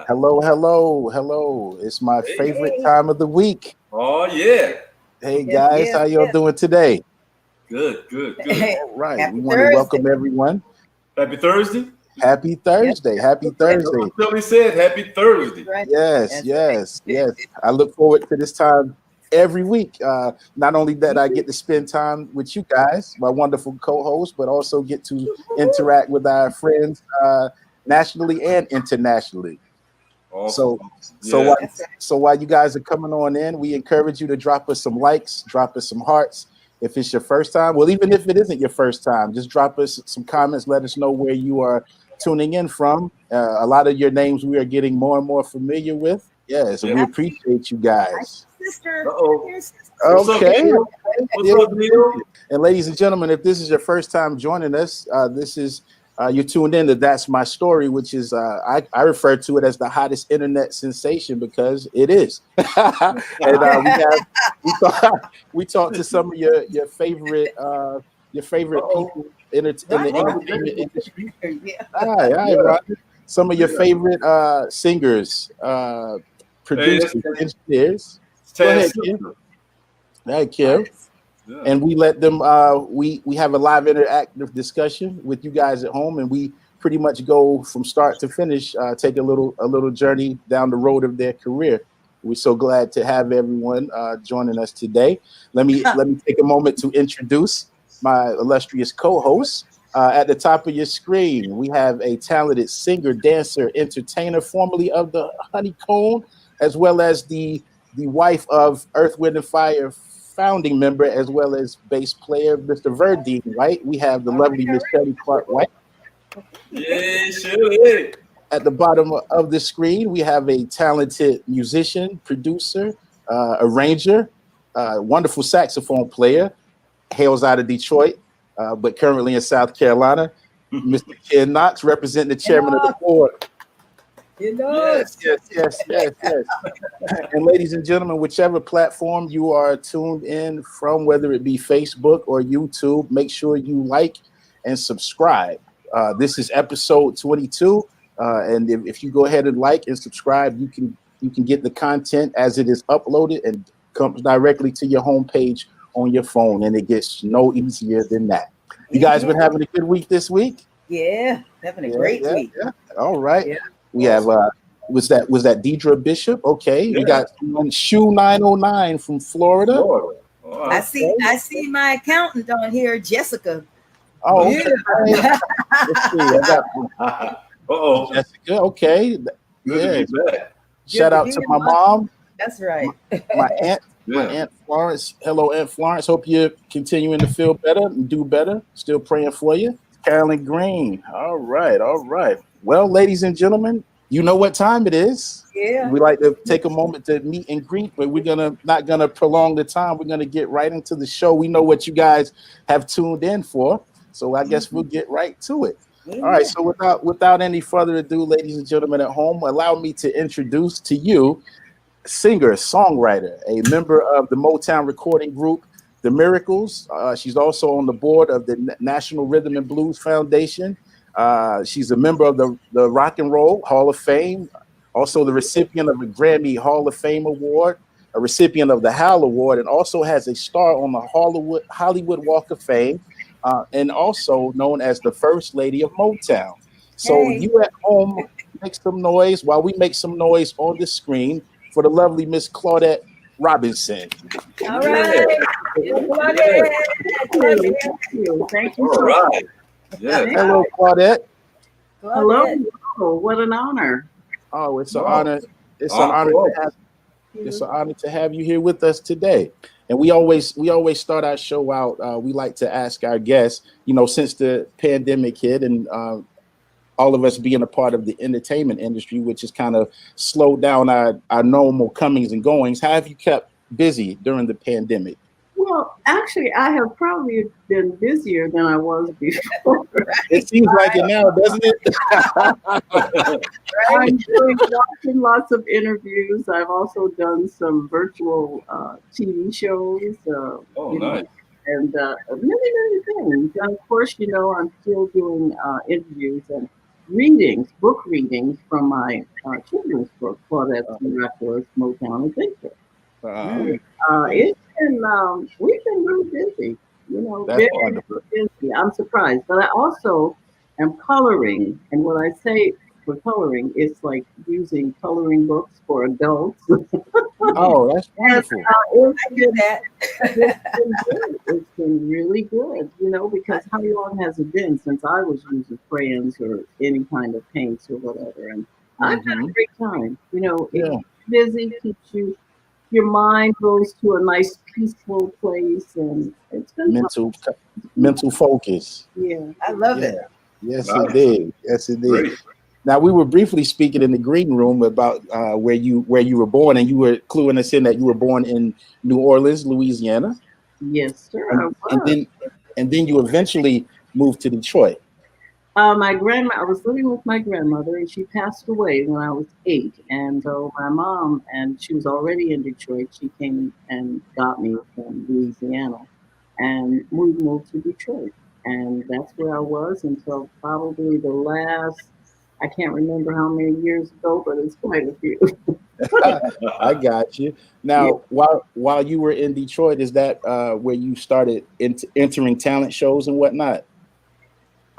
Hello, hello, hello. It's my favorite time of the week. Oh, yeah. Hey, guys, how y'all doing today? Good. All right. Happy We want to welcome everyone. Happy Thursday. Happy Thursday. Happy Thursday. Billy said happy Thursday. Right. Yes. I look forward to this time every week. Not only that I get to spend time with you guys, my wonderful co-hosts, but also get to interact with our friends nationally and internationally. Awesome. So while you guys are coming on in, we encourage you to drop us some likes, drop us some hearts. If it's your first time, well, even if it isn't your first time, just drop us some comments. Let us know where you are tuning in from. A lot of your names we are getting more and more familiar with. Yes, and we appreciate you guys. Sister. Okay. What's up, Neil? And ladies and gentlemen, if this is your first time joining us, this is you're tuned in to That's My Story, which is I refer to it as the hottest internet sensation because it is. And we talked to some of your favorite people in the entertainment industry. All right. Some of your favorite singers, producers, engineers. Go ahead, Kim. Hey, Kim. Yeah. And we let them we have a live interactive discussion with you guys at home, and we pretty much go from start to finish, take a little journey down the road of their career. We're so glad to have everyone joining us today. Let me take a moment to introduce my illustrious co-hosts. At the top of your screen, we have a talented singer, dancer, entertainer, formerly of the Honeycomb, as well as the wife of Earth, Wind, and Fire founding member, as well as bass player, Mr. Verdine, right? We have the lovely Miss Shelly Clark White. Yeah, sure. At the bottom of the screen, we have a talented musician, producer, arranger, wonderful saxophone player, hails out of Detroit, but currently in South Carolina, Mr. Ken Knox, representing the chairman of the board. Yes. And ladies and gentlemen, whichever platform you are tuned in from, whether it be Facebook or YouTube, make sure you like and subscribe. This is episode 22, and if you go ahead and like and subscribe, you can get the content as it is uploaded and comes directly to your homepage on your phone, and it gets no easier than that. You guys been having a good week this week? Yeah, having a great week. Yeah. All right. Yeah. We have was that Deidre Bishop? Okay, yeah. We got Shoe 909 from Florida. Oh, I see my accountant on here, Jessica. Oh, okay. Yeah. Let's see. Jessica. Okay. Good to be back. Shout out to my mom. That's right. My aunt. Yeah. My Aunt Florence. Hello, Aunt Florence. Hope you're continuing to feel better and do better. Still praying for you. Carolyn Green. All right. Well, ladies and gentlemen, you know what time it is. Yeah. We like to take a moment to meet and greet, but we're not gonna prolong the time. We're gonna get right into the show. We know what you guys have tuned in for, so I guess we'll get right to it. Yeah. All right. So without any further ado, ladies and gentlemen at home, allow me to introduce to you singer, songwriter, a member of the Motown recording group, The Miracles. She's also on the board of the National Rhythm and Blues Foundation. She's a member of the Rock and Roll Hall of Fame, also the recipient of the Grammy Hall of Fame Award, a recipient of the Hal Award, and also has a star on the Hollywood Walk of Fame, and also known as the First Lady of Motown. So you at home, make some noise while we make some noise on the screen for the lovely Miss Claudette Robinson. All right. Thank you. All right. Yeah. Hello, Claudette. Hello. Oh, what an honor. Oh, it's an honor. It's an honor to have. It's an honor to have you here with us today. And we always start our show out. We like to ask our guests, since the pandemic hit and all of us being a part of the entertainment industry, which has kind of slowed down our normal comings and goings, how have you kept busy during the pandemic? Well, actually, I have probably been busier than I was before. It seems like it now, doesn't it? I'm doing lots of interviews. I've also done some virtual TV shows. Nice. And many things. And of course, I'm still doing interviews and book readings from my children's book, Claudette's Miraculous Motown Adventure. It's been, we've been really busy, That's wonderful. busy. I'm surprised, but I also am coloring. And when I say for coloring, it's like using coloring books for adults. Oh, that's wonderful. I do that. It's been really good, because how long has it been since I was using crayons or any kind of paints or whatever? And I've had a great time. It's busy, keeps your mind goes to a nice peaceful place, and it's been mental focus. Yeah, I love it. Yes, it did. Yes, it did. Great. Now, we were briefly speaking in the green room about where you were born, and you were cluing us in that you were born in New Orleans, Louisiana. Yes, sir. And then you eventually moved to Detroit. I was living with my grandmother, and she passed away when I was 8. And so my mom, and she was already in Detroit, she came and got me from Louisiana, and we moved to Detroit. And that's where I was until probably the last, I can't remember how many years ago, but it's quite a few. I got you. Now, while you were in Detroit, is that where you started entering talent shows and whatnot?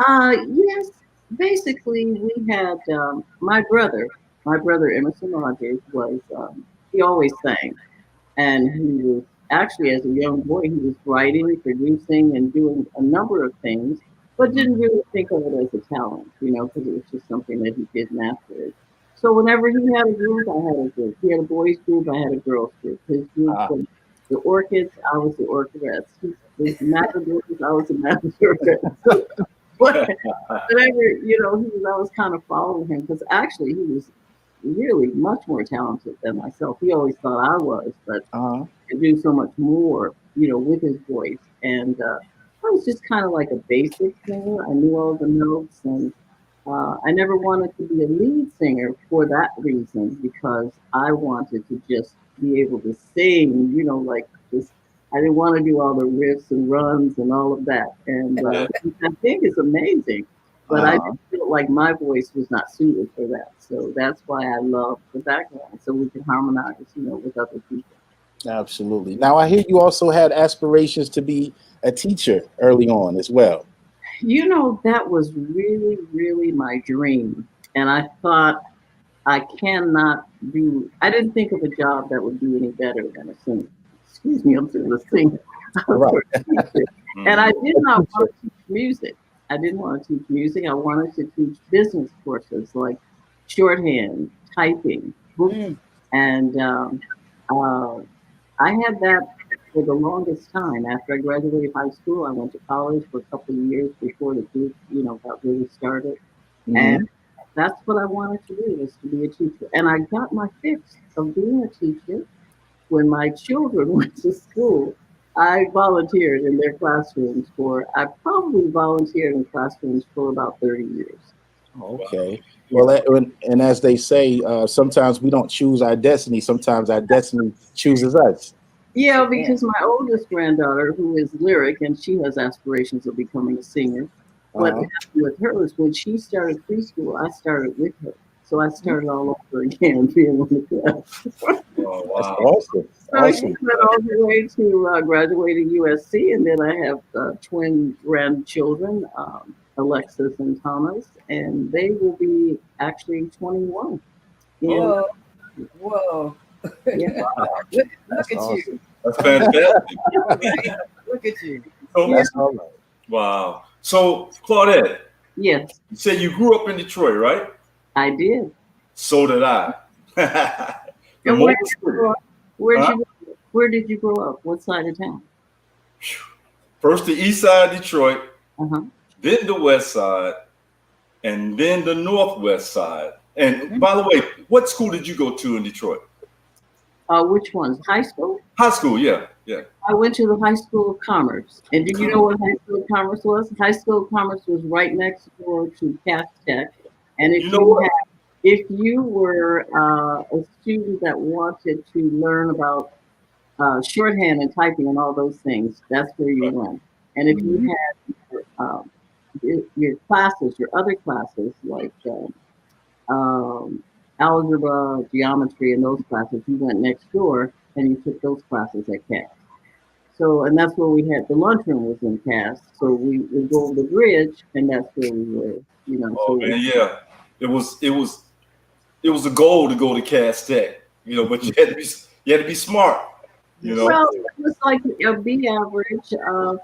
Yes, basically we had my brother Emerson Rogers was he always sang, and he was actually, as a young boy, he was writing, producing, and doing a number of things, but didn't really think of it as a talent, because it was just something that he did naturally. So whenever he had a group, I had a group. He had a boys group, I had a girls group. His group was the Orchids, I was the Orchidettes. He was the Matadors, I was the Matadors. Whatever, I was kind of following him because actually he was really much more talented than myself. He always thought I was, but could do so much more, with his voice. And I was just kind of like a basic singer. I knew all the notes, and I never wanted to be a lead singer for that reason, because I wanted to just be able to sing, like this. I didn't want to do all the riffs and runs and all of that. And I think it's amazing, but I just felt like my voice was not suited for that. So that's why I love the background, so we can harmonize, with other people. Absolutely. Now, I hear you also had aspirations to be a teacher early on as well. That was really, really my dream. And I thought, I didn't think of a job that would be any better than a singer. Excuse me, I'm still a singer. Right. And I did not want to teach music. I didn't want to teach music. I wanted to teach business courses like shorthand, typing, books. And I had that for the longest time. After I graduated high school, I went to college for a couple of years before the group, got really started. And that's what I wanted to do, was to be a teacher. And I got my fix of being a teacher. When my children went to school, I volunteered in their classrooms I probably volunteered in classrooms for about 30 years. Okay. Well, and as they say, sometimes we don't choose our destiny. Sometimes our destiny chooses us. Yeah, because my oldest granddaughter, who is lyric, and she has aspirations of becoming a singer. What happened with her is when she started preschool, I started with her. So I started all over again, being in the class. Oh, wow. That's awesome. So she went all the way to graduating USC, and then I have twin grandchildren, Alexis and Thomas, and they will be actually 21. Whoa. Whoa. Yeah. Look at awesome. you. That's fantastic. Look at you. So, That's all right. wow. So, Claudette, Yes, you said you grew up in Detroit, right? I did. So did I. The And where most- did you grow up? Where did you grow up? What side of town? First the east side of Detroit, Uh-huh. then the west side, and then the northwest side. And by the way, what school did you go to in Detroit? Which ones? High school? High school, yeah. I went to the High School of Commerce. And did you know what High School of Commerce was? High School of Commerce was right next door to Cass Tech. And if if you were a student that wanted to learn about shorthand and typing and all those things, that's where you went. And if you had your classes, your other classes like algebra, geometry, and those classes, you went next door and you took those classes at Cass. So, and that's where we had the lunchroom was in Cass. So we would go over the bridge, and that's where we were. You know. Oh man, yeah. It was a goal to go to Cass Tech, you know, but you had to be smart, you know. Well, it was like a B average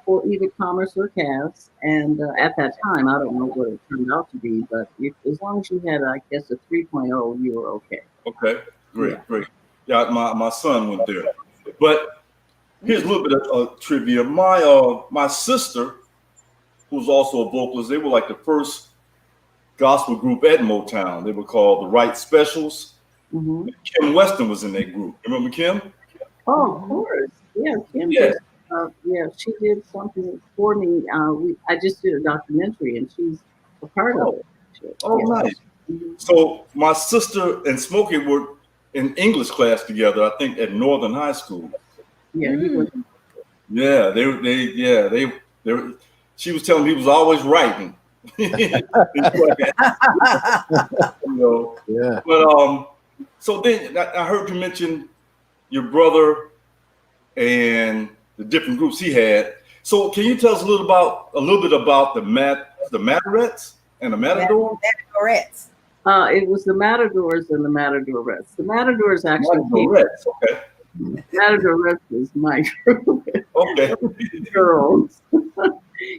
for either Commerce or Cass, and at that time, I don't know what it turned out to be, but as long as you had, I guess, a 3.0, you were okay. Okay, great. Yeah, my son went there, but here's a little bit of trivia. My sister, who was also a vocalist, they were like the first gospel group at Motown. They were called the Right Specials. Mm-hmm. Kim Weston was in that group. Remember Kim? Oh, of course. Yeah, Kim. Yeah. She did something for me. I just did a documentary, and she's a part of it. Oh, nice. Mm-hmm. So my sister and Smokey were in English class together, I think, at Northern High School. Yeah, Yeah, they were. She was telling me he was always writing. You know. Yeah. But so then I heard you mention your brother and the different groups he had. So can you tell us a little bit about the Matarettes and the Matador? Matadorettes. It was the Matadors and the Matadorettes. The Matadors actually Matadorettes, okay. Matadorettes is my group. Okay. Girls.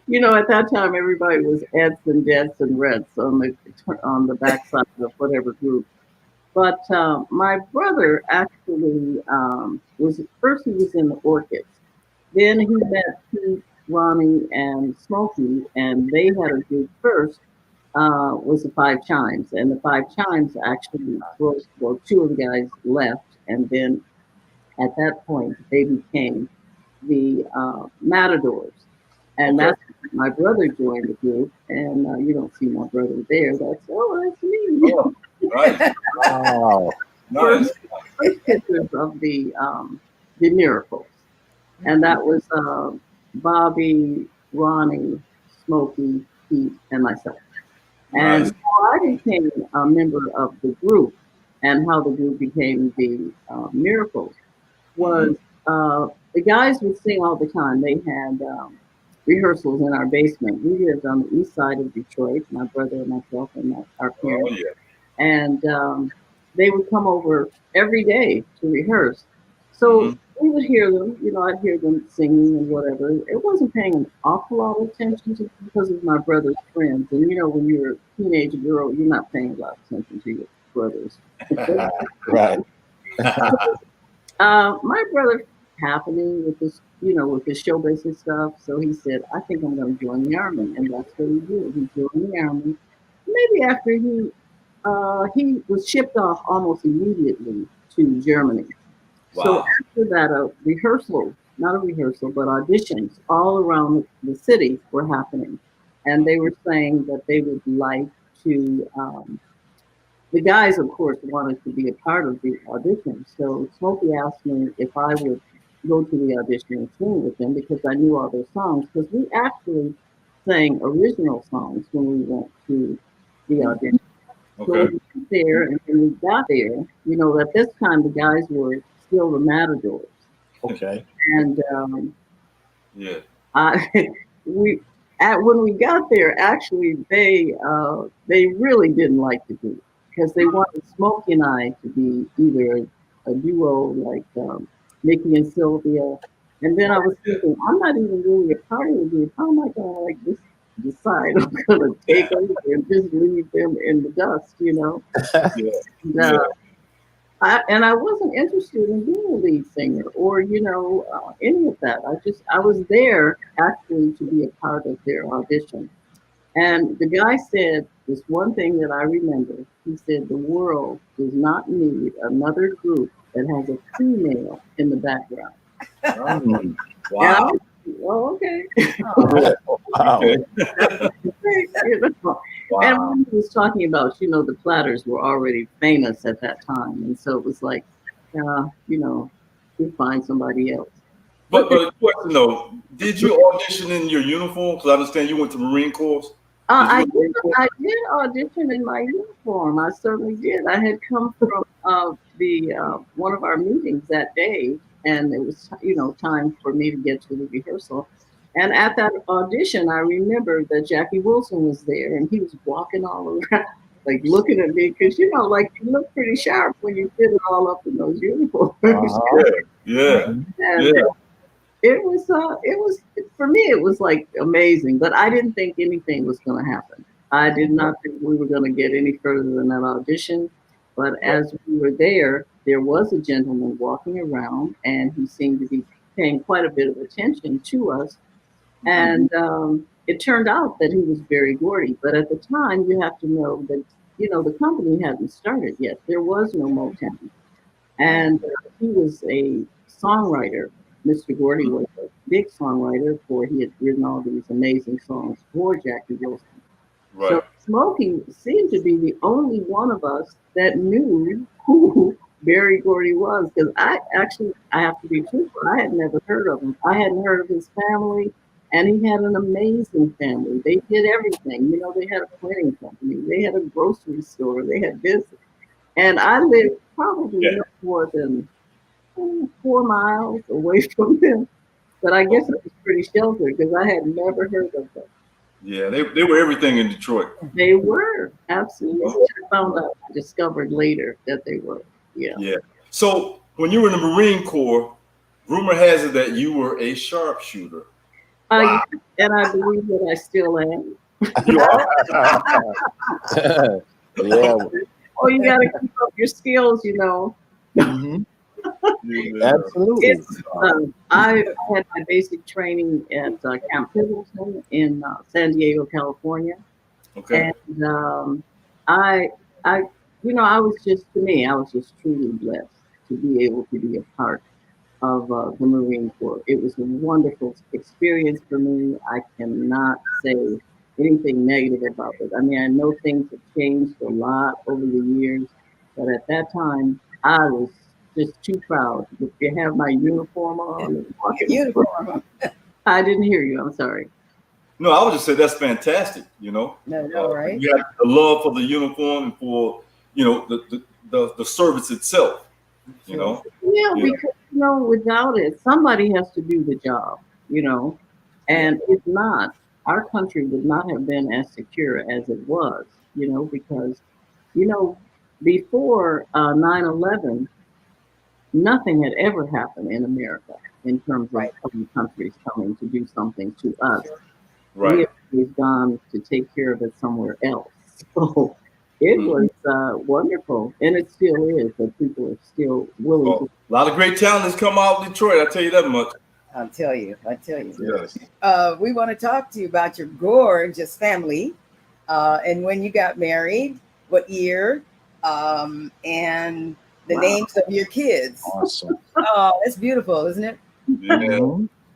You know, at that time, everybody was Eds and Deds and Reds on the backside of whatever group. But my brother actually was in the Orchids. Then he met Pete, Ronnie, and Smokey, and they had a group first. Was the Five Chimes, and the Five Chimes actually two of the guys left, and then at that point they became the Matadors, and that's my brother joined the group, and you don't see my brother there. That's me. Oh, right. Wow. Nice. First pictures of the Miracles, and that was Bobby, Ronnie, Smokey, Pete, and myself. And Nice. how I became a member of the group and how the group became the Miracles was the guys would sing all the time. They had rehearsals in our basement. We lived on the east side of Detroit, my brother and myself and our parents. Oh, yeah. And they would come over every day to rehearse. So we would hear them, you know, I'd hear them singing and whatever. It wasn't paying an awful lot of attention to because of my brother's friends. And you know, when you're a teenage girl, you're not paying a lot of attention to your brothers. Right. My brother happening with this, you know, with his show business stuff. So he said, I think I'm going to join the Army. And that's what he did. He joined the Army. Maybe after he was shipped off almost immediately to Germany. Wow. So after that, not a rehearsal, but auditions all around the city were happening. And they were saying that they would like to, the guys, of course, wanted to be a part of the audition. So Smokey asked me if I would go to the audition and sing with them because I knew all their songs. Because we actually sang original songs when we went to the audition. Okay. So we went there, and when we got there, you know, at this time the guys were still the Matadors. Okay. And Yeah. when we got there, actually they really didn't like the group because they wanted Smokey and I to be either a duo like Nikki and Sylvia, and then I was thinking I'm not even really a part of the group. How am I gonna like just decide I'm gonna take over and just leave them in the dust, you know? Yeah. I wasn't interested in being a lead singer or, any of that. I was there actually to be a part of their audition. And the guy said this one thing that I remember. He said, the world does not need another group that has a female in the background. Mm. Wow. And oh, okay. Wow. And when he was talking about, the Platters were already famous at that time. And so it was like, we'll find somebody else. But question though, did you audition in your uniform? Because I understand you went to Marine Corps. I did audition in my uniform. I certainly did. I had come from one of our meetings that day, and it was time for me to get to the rehearsal. And at that audition, I remember that Jackie Wilson was there, and he was walking all around, like looking at me, because you look pretty sharp when you fit it all up in those uniforms. Yeah. It was for me, it was like amazing, but I didn't think anything was going to happen. I did not think we were going to get any further than that audition. But as we were there was a gentleman walking around, and he seemed to be paying quite a bit of attention to us. And it turned out that he was very Gordy. But at the time, you have to know that, the company hadn't started yet. There was no Motown. And he was a songwriter. Mr. Gordy was a big songwriter, he had written all these amazing songs for Jackie Wilson. Right. So Smokey seemed to be the only one of us that knew who Berry Gordy was, because I have to be truthful, I had never heard of him. I hadn't heard of his family, and he had an amazing family. They did everything. They had a printing company, they had a grocery store, they had this. And I lived probably no more than 4 miles away from them, but I guess it was pretty sheltered because I had never heard of them. Yeah, they were everything in Detroit. They were, absolutely. I discovered later that they were. Yeah. So when you were in the Marine Corps, rumor has it that you were a sharpshooter. Wow. And I believe that I still am. You are? Yeah. Oh, you got to keep up your skills, Mm-hmm. Absolutely. I had my basic training at Camp Pendleton in San Diego, California. Okay. And I was just truly blessed to be able to be a part of the Marine Corps. It was a wonderful experience for me. I cannot say anything negative about it. I mean, I know things have changed a lot over the years, but at that time, I was just too proud to have my uniform on. Uniform. I didn't hear you. I'm sorry. No, I would just say that's fantastic. No, right? You have the love for the uniform and for the service itself. Yeah, because without it, somebody has to do the job. And if not, our country would not have been as secure as it was. Because before 9/11. Nothing had ever happened in America in terms of other countries coming to do something to us. Right. We've gone to take care of it somewhere else. So it was wonderful, and it still is, that people are still willing to. A lot of great talent has come out of Detroit, I'll tell you that much. I'll tell you. Yes. We want to talk to you about your gorgeous family, and when you got married, what year, and the names of your kids. Awesome. Oh, that's beautiful, isn't it? Yeah.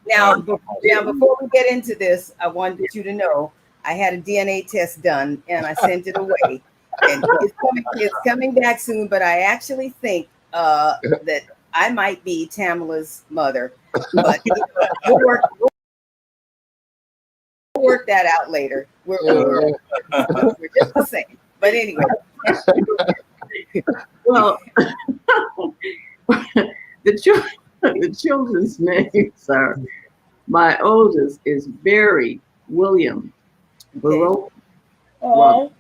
Now, before we get into this, I wanted you to know I had a DNA test done and I sent it away. And it's coming back soon, but I actually think that I might be Tamla's mother. But we'll work that out later. We're just the same. But anyway. Well, the children's names are, my oldest is Barry William Baroque. Oh.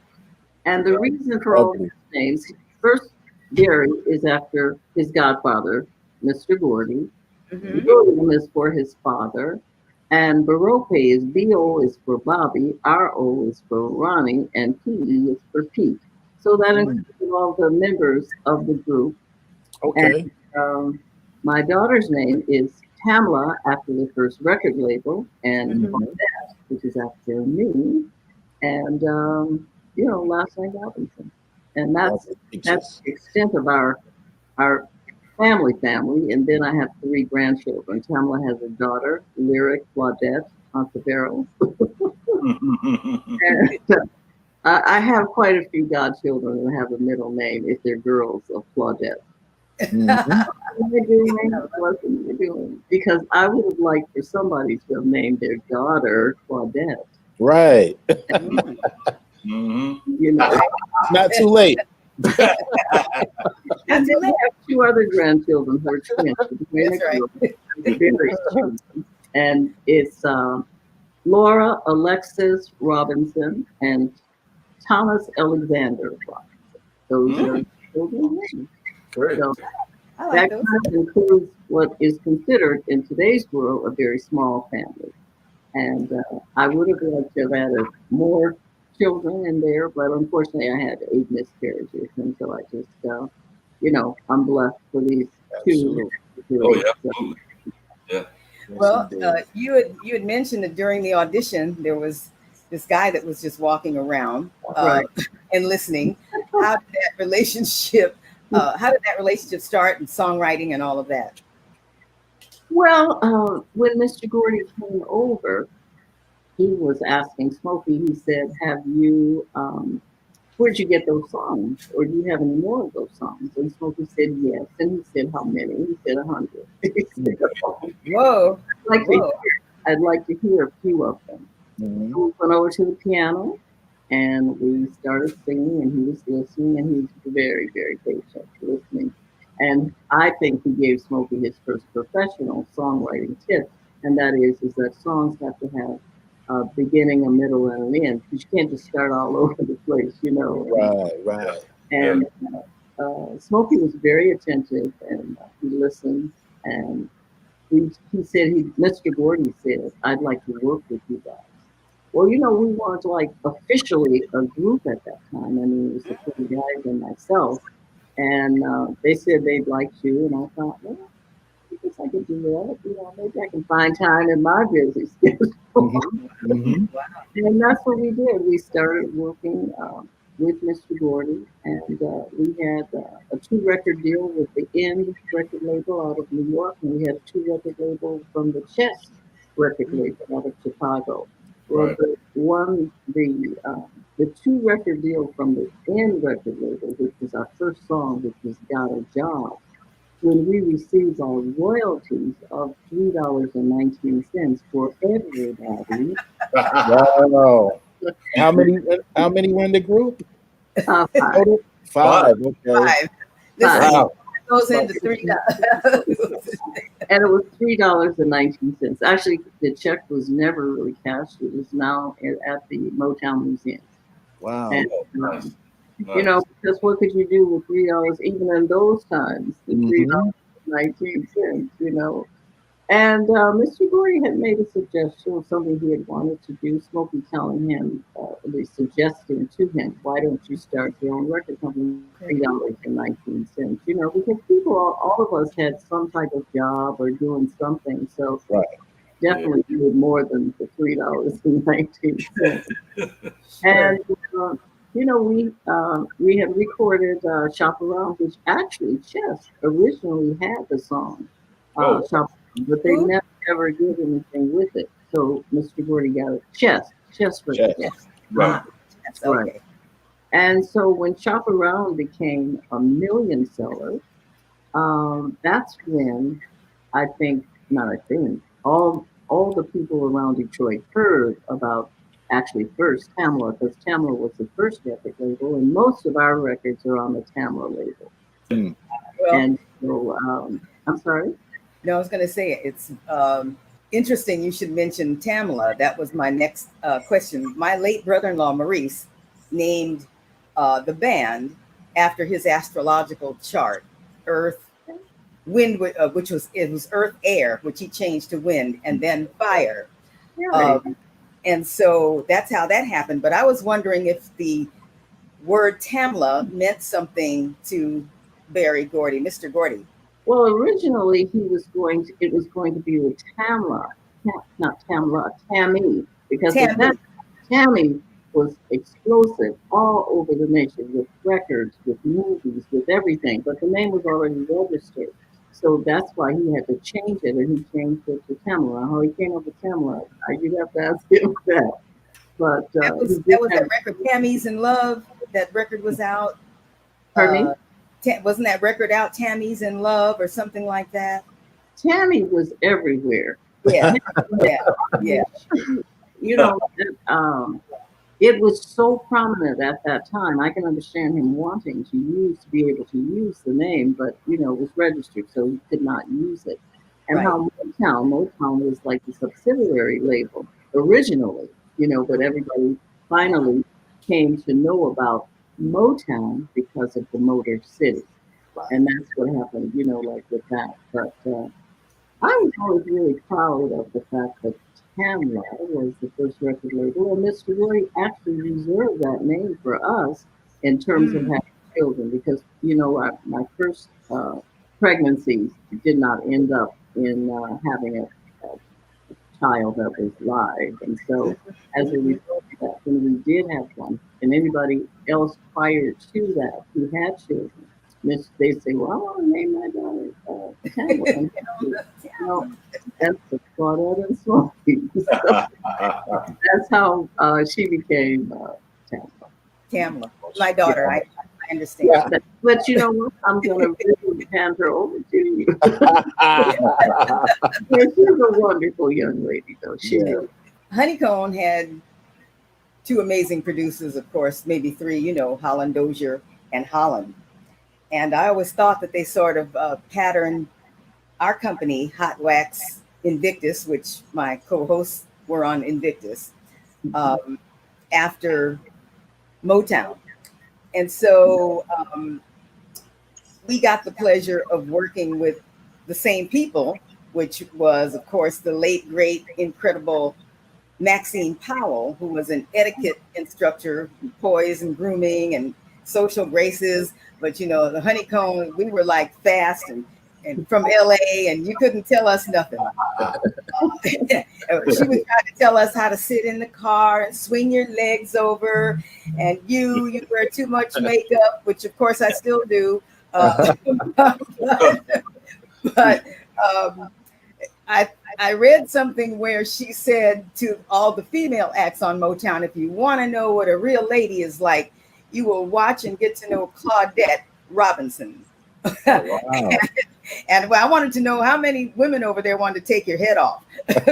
And the reason for all these names, first, Barry is after his godfather, Mr. Gordy. Mm-hmm. William is for his father. And Baroque is B-O is for Bobby, R-O is for Ronnie, and P-E is for Pete. So that includes all the members of the group. Okay. And my daughter's name is Tamla after the first record label, and Claudette, which is after me, and last name Robinson, and that's the extent of our family. And then I have 3 grandchildren. Tamla has a daughter, Lyric, Claudette, Montevero. And I have quite a few godchildren who have a middle name if they're girls of Claudette. What am I doing? Because I would have liked for somebody to have named their daughter Claudette. Right. You know, Not too late. and then I have 2 other grandchildren who are twins. That's right. Very cute. And it's Laura Alexis Robinson and Thomas Alexander Robinson. Those are children's names. Great. So I like that those. kind of includes what is considered in today's world a very small family. And I would have liked to have added more children in there, but unfortunately I had 8 miscarriages. And so I just, I'm blessed for these 2. Oh, yeah, absolutely. Yeah. Well, you had mentioned that during the audition there was this guy that was just walking around and listening. How did that relationship start and songwriting and all of that? Well, when Mr. Gordy came over, he was asking Smokey, he said, have you, where'd you get those songs? Or do you have any more of those songs? And Smokey said, yes. And he said, how many? He said, 100. He said, Whoa. I'd like to hear a few of them. Mm-hmm. So we went over to the piano and we started singing, and he was listening, and he was very, very patient listening. And I think he gave Smokey his first professional songwriting tip, and that is that songs have to have a beginning, a middle, and an end, because you can't just start all over the place, Right. And Smokey was very attentive, and he listened, and Mr. Gordy said, I'd like to work with you guys. Well, we weren't like officially a group at that time. I mean, it was the 3 guys and myself. And they said they'd like you. And I thought, well, I guess I could do that. Maybe I can find time in my busy schedule. And that's what we did. We started working with Mr. Gordy. And we had a 2-record deal with the End record label out of New York. And we had a 2-record label from the Chess record label out of Chicago. Well, the 2-record deal from the End record label, which was our first song, which was Got a Job, when we received our royalties of $3.19 for everybody. Wow. How many were in the group? 5. 5. Okay. 5. Wow. Goes into $3. And it was $3.19. Actually, the check was never really cashed. It was now at the Motown Museum. Wow. And, Nice. because what could you do with $3, even in those times? $3.19, And Mr. Gordy had made a suggestion of something he had wanted to do. Smokey telling him, at least suggesting to him, why don't you start your own record company, $3.19, because people, all of us had some type of job or doing something. So definitely did more than the $3.19. And, we had recorded Shop Around, which actually Chess originally had the song Shop Around, but they never ever did anything with it. So Mr. Gordy got a Chess record. Right. That's okay. Right. And so when Shop Around became a million seller, that's when all the people around Detroit heard about first Tamla, because Tamla was the first record label, and most of our records are on the Tamla label. Well, And so, I'm sorry? No, I was going to say it's interesting you should mention Tamla. That was my next question. My late brother-in-law, Maurice, named the band after his astrological chart, Earth, Wind, which was Earth, Air, which he changed to Wind, and then Fire. And so that's how that happened. But I was wondering if the word Tamla meant something to Barry Gordy, Mr. Gordy? Well, originally it was going to be with Tamla, not Tamla, Tammy, because at that Tammy was explosive all over the nation with records, with movies, with everything. But the name was already registered. So that's why he had to change it, and he changed it to Tamla. How he came up with Tamla, you'd have to ask him that. But that was that record, Tammy's in Love. That record was out. Pardon me? Wasn't that record out, Tammy's in Love or something like that? Tammy was everywhere. Yeah, yeah. You know, it was so prominent at that time. I can understand him wanting to be able to use the name, but you know, it was registered, so he could not use it. And how Motown was like the subsidiary label originally, you know, but everybody finally came to know about Motown because of the Motor City. And that's what happened, you know, like with that. But I was always really proud of the fact that Tamra was the first record label, and Mr. Roy actually reserved that name for us in terms of having children, because, you know, my first pregnancy did not end up in having a child that was live. And so as a result of that, when we did have one, and anybody else prior to that who had children, they say, well, I want to name my daughter Tamra. No, that's the Claudette and Smokeys. That's how she became Tamra, my daughter. I understand. Yeah. But you know what? I'm going to hand her over to you. She's a wonderful young lady, though. Honeycomb had two amazing producers, of course, maybe three, you know, Holland Dozier and Holland. And I always thought that they sort of patterned our company, Hot Wax Invictus, which my co-hosts were on Invictus, after Motown. And so we got the pleasure of working with the same people, which was, of course, the late, great, incredible Maxine Powell, who was an etiquette instructor, poise and grooming and social graces. But, you know, the Honeycomb, we were like fast and from LA, and you couldn't tell us nothing. She was trying to tell us how to sit in the car and swing your legs over, and you wear too much makeup, which of course I still do. But I read something where she said to all the female acts on Motown, if you want to know what a real lady is like, you will watch and get to know Claudette Robinson. Oh, wow. And I wanted to know how many women over there wanted to take your head off. I'm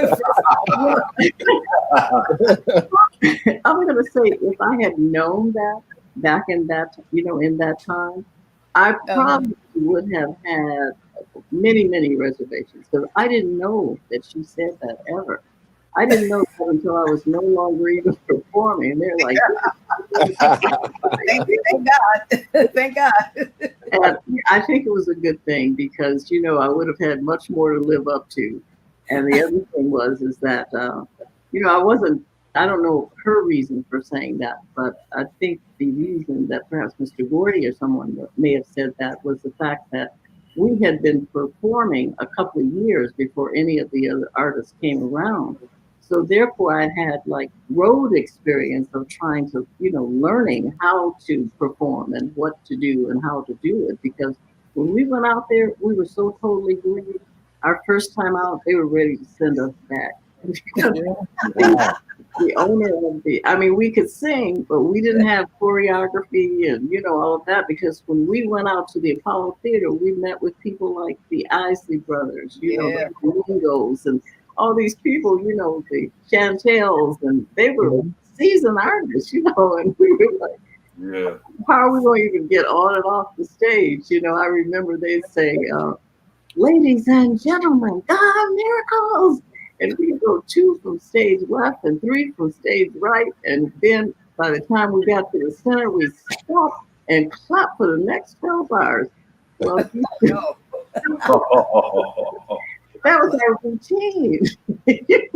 going to say, if I had known that back in that, you know, in that time, I probably would have had many, many reservations, because I didn't know that she said that ever. I didn't know that until I was no longer even performing. And they're like, thank God. Thank God. And I think it was a good thing, because, you know, I would have had much more to live up to. And the other thing is that, you know, I don't know her reason for saying that, but I think the reason that perhaps Mr. Gordy or someone may have said that was the fact that we had been performing a couple of years before any of the other artists came around. So therefore, I had like road experience of trying to, you know, learning how to perform and what to do and how to do it. Because when we went out there, we were so totally glued. Our first time out, they were ready to send us back. The owner of we could sing, but we didn't have choreography and, you know, all of that. Because when we went out to the Apollo Theater, we met with people like the Isley Brothers, you know, the Lingos and all these people, you know, the Chantels, and they were seasoned artists, you know, and we were like, how are we going to even get on and off the stage? You know, I remember they'd say, ladies and gentlemen, God miracles. And we go 2 from stage left and 3 from stage right. And then by the time we got to the center, we stopped and clapped for the next 12 bars. Well, that was our routine. You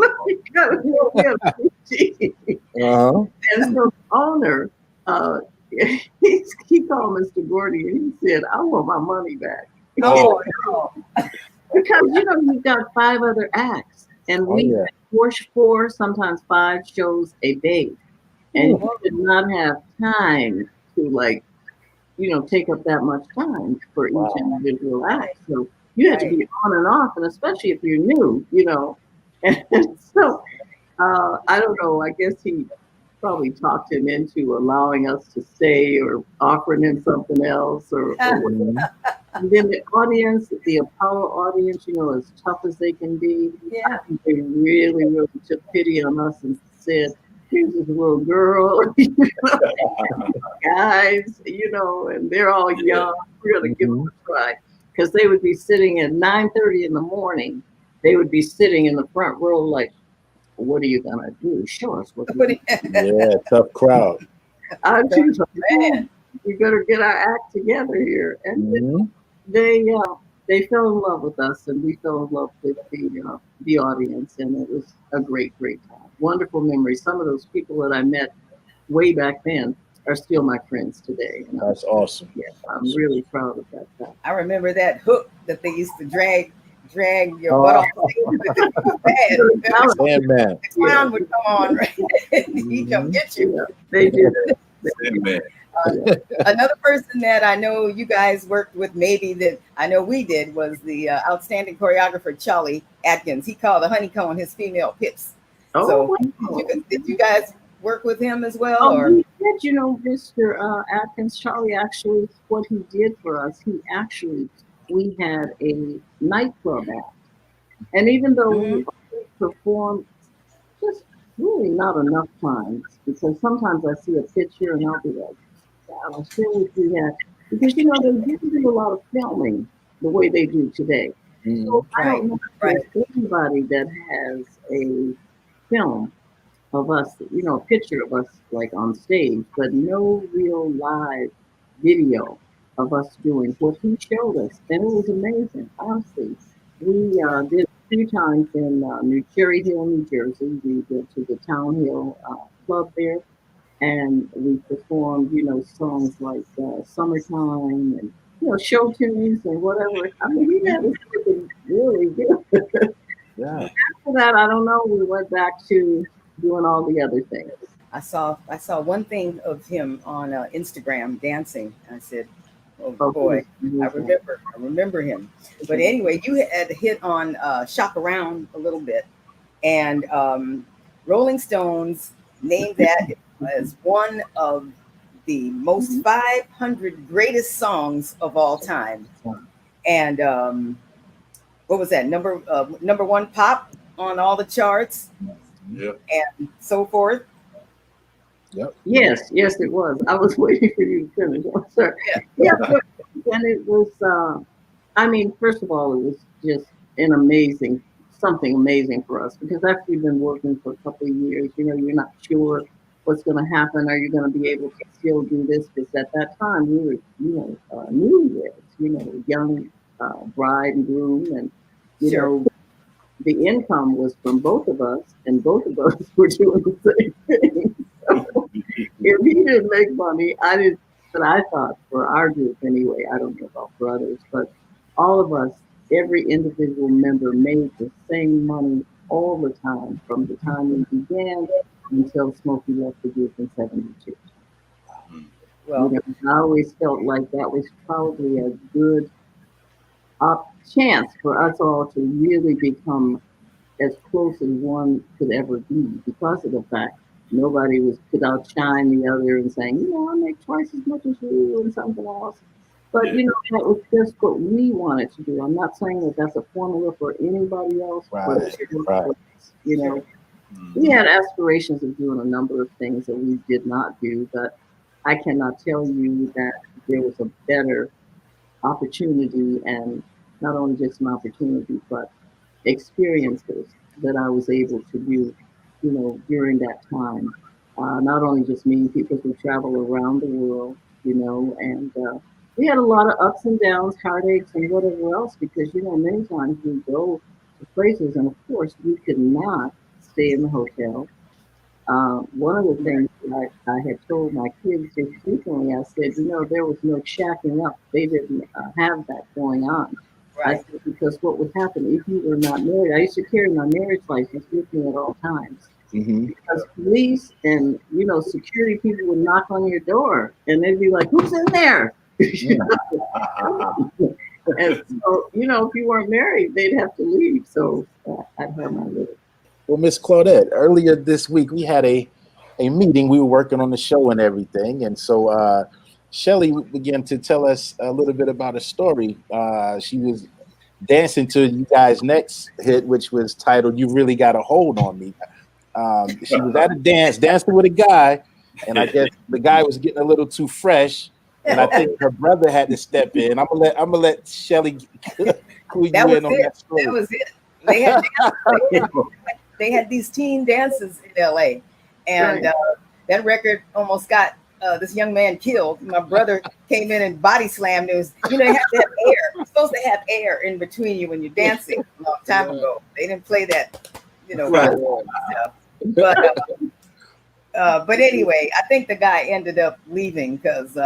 gotta know we have a routine. And so the owner he called Mr. Gordy and he said, "I want my money back." Oh, no. Because you've got 5 other acts, and we had 4, sometimes 5 shows a day, and you did not have time to take up that much time for each individual act. So you had to be on and off, and especially if you're new. And so I don't know. I guess he probably talked him into allowing us to stay or offering him something else or whatever. And then the audience, the Apollo audience, as tough as they can be, I think they really, really took pity on us and said, "Here's this little girl, guys, and they're all young. We're going to give them a try." Because they would be sitting at 9:30 in the morning. They would be sitting in the front row like, "What are you going to do? Show us what you're doing." Yeah, tough crowd. Man, we better get our act together here. And they fell in love with us, and we fell in love with the audience, and it was a great, great time. Wonderful memories. Some of those people that I met way back then are still my friends today. That's awesome. Yeah, I'm really proud of that fact. I remember that hook that they used to drag your butt off the stage. Man. The clown would come on, right? He'd come get you. Yeah, they did. Another person that I know you guys worked with, maybe that I know we did, was the outstanding choreographer Charlie Atkins. He called the Honeycomb his female pips. Oh, so did you guys work with him as well? Or? We did. Mr. Atkins, Charlie, actually, what he did for us, we had a nightclub act. And even though we performed just really not enough times, because sometimes I see a picture and I'll be like, "God, I sure wish we had," because they didn't do a lot of filming the way they do today. So I don't know if there's anybody that has a film of us, a picture of us like on stage, but no real live video of us doing what he showed us. And it was amazing, honestly. We did a few times in New Cherry Hill, New Jersey. We went to the Town Hill Club there, and we performed, songs like Summertime and, show tunes and whatever. I mean, we had something really good. Yeah. After that, I don't know. We went back to doing all the other things. I saw one thing of him on Instagram dancing. I said, "Oh boy, I remember him." But anyway, you had hit on Shop Around a little bit, and Rolling Stones named that as one of the most 500 greatest songs of all time. And what was that, number 1 pop on all the charts? And so forth. Yep. Yes, it was. I was waiting for you to finish. I'm sorry. Yeah, and it was. First of all, it was just something amazing for us, because after you've been working for a couple of years, you're not sure what's going to happen. Are you going to be able to still do this? Because at that time we were, newlyweds, young bride and groom, and the income was from both of us, and both of us were doing the same thing. So if he didn't make money, I didn't. But I thought, for our group anyway, I don't know about for others, but all of us, every individual member made the same money all the time, from the time we began until Smokey left the group in '72. Well, I always felt like that was probably a good chance for us all to really become as close as one could ever be, because of the fact nobody could outshine the other and saying, I make twice as much as you and something else. But, that was just what we wanted to do. I'm not saying that that's a formula for anybody else. Right. But, we had aspirations of doing a number of things that we did not do, but I cannot tell you that there was a better opportunity, and not only just an opportunity, but experiences that I was able to do, during that time. Not only just me, people who travel around the world, and we had a lot of ups and downs, heartaches, and whatever else, because, many times we go to places, and of course, we could not stay in the hotel. One of the things that I had told my kids just recently, I said, there was no shacking up. They didn't have that going on. I Right. said, because what would happen if you were not married? I used to carry my marriage license with me at all times. Mm-hmm. Because police and, security people would knock on your door and they'd be like, who's in there? And so, if you weren't married, they'd have to leave. So I'd have my little. Well, Miss Claudette, earlier this week we had a meeting. We were working on the show and everything, and so Shelly began to tell us a little bit about a story. She was dancing to you guys' next hit, which was titled "You Really Got a Hold on Me." She was at a dancing with a guy, and I guess the guy was getting a little too fresh, and I think her brother had to step in. I'm gonna let Shelly clue you in on that story. That was it. They had these teen dances in LA, and that record almost got this young man killed. My brother came in and body slammed. It was, you have to have air. You're supposed to have air in between you when you're dancing. A long time ago, they didn't play that, stuff. But anyway, I think the guy ended up leaving because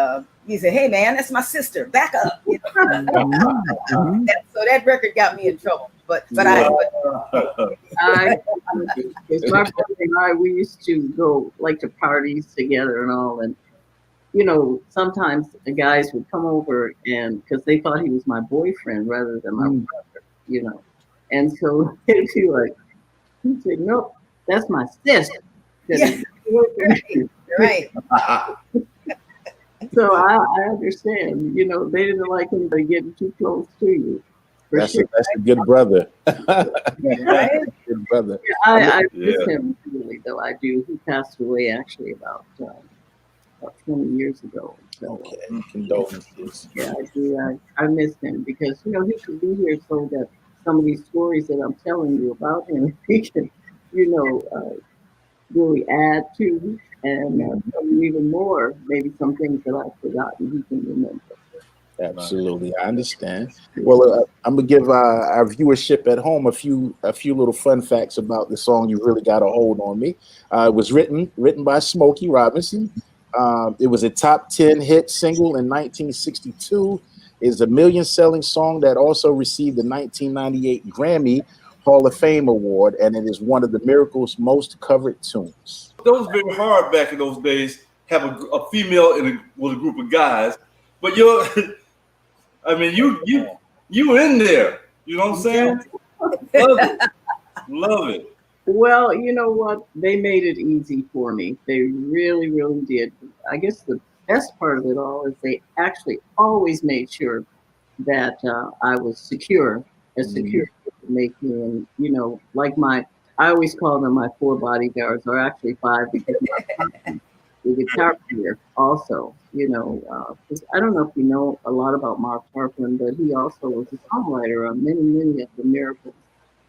he said, "Hey man, that's my sister. Back up." So that record got me in trouble. But my brother and I, we used to go to parties together and all, and sometimes the guys would come over and because they thought he was my boyfriend rather than my brother, and so they'd be like, he said, "Nope, that's my sister." Yeah. Right. So I understand, they didn't like anybody getting too close to you. That's a good brother. Right? Good brother. I miss him really, though. I do. He passed away actually about 20 years ago. So, okay, condolences. Yeah, I do. I miss him because he should be here so that some of these stories that I'm telling you about him, he can, really add to and tell you even more. Maybe some things that I've forgotten, he can remember. Absolutely, I understand. Well, I'm gonna give our viewership at home a few little fun facts about the song "You Really Got a Hold on Me." It was written by Smokey Robinson. It was a top 10 hit single in 1962. It's a million-selling song that also received the 1998 Grammy Hall of Fame award, and it is one of the Miracle's most covered tunes. That was very hard back in those days. Have a female with a group of guys, but you in there. You know what I'm saying? Love it. Well, you know what? They made it easy for me. They really, really did. I guess the best part of it all is they actually always made sure that I was secure, as secure as they could make me. And, I always call them my 4 bodyguards, or actually 5, because the guitar player also, 'cause I don't know if you know a lot about Mark Tarplin, but he also was a songwriter on many, many of the Miracles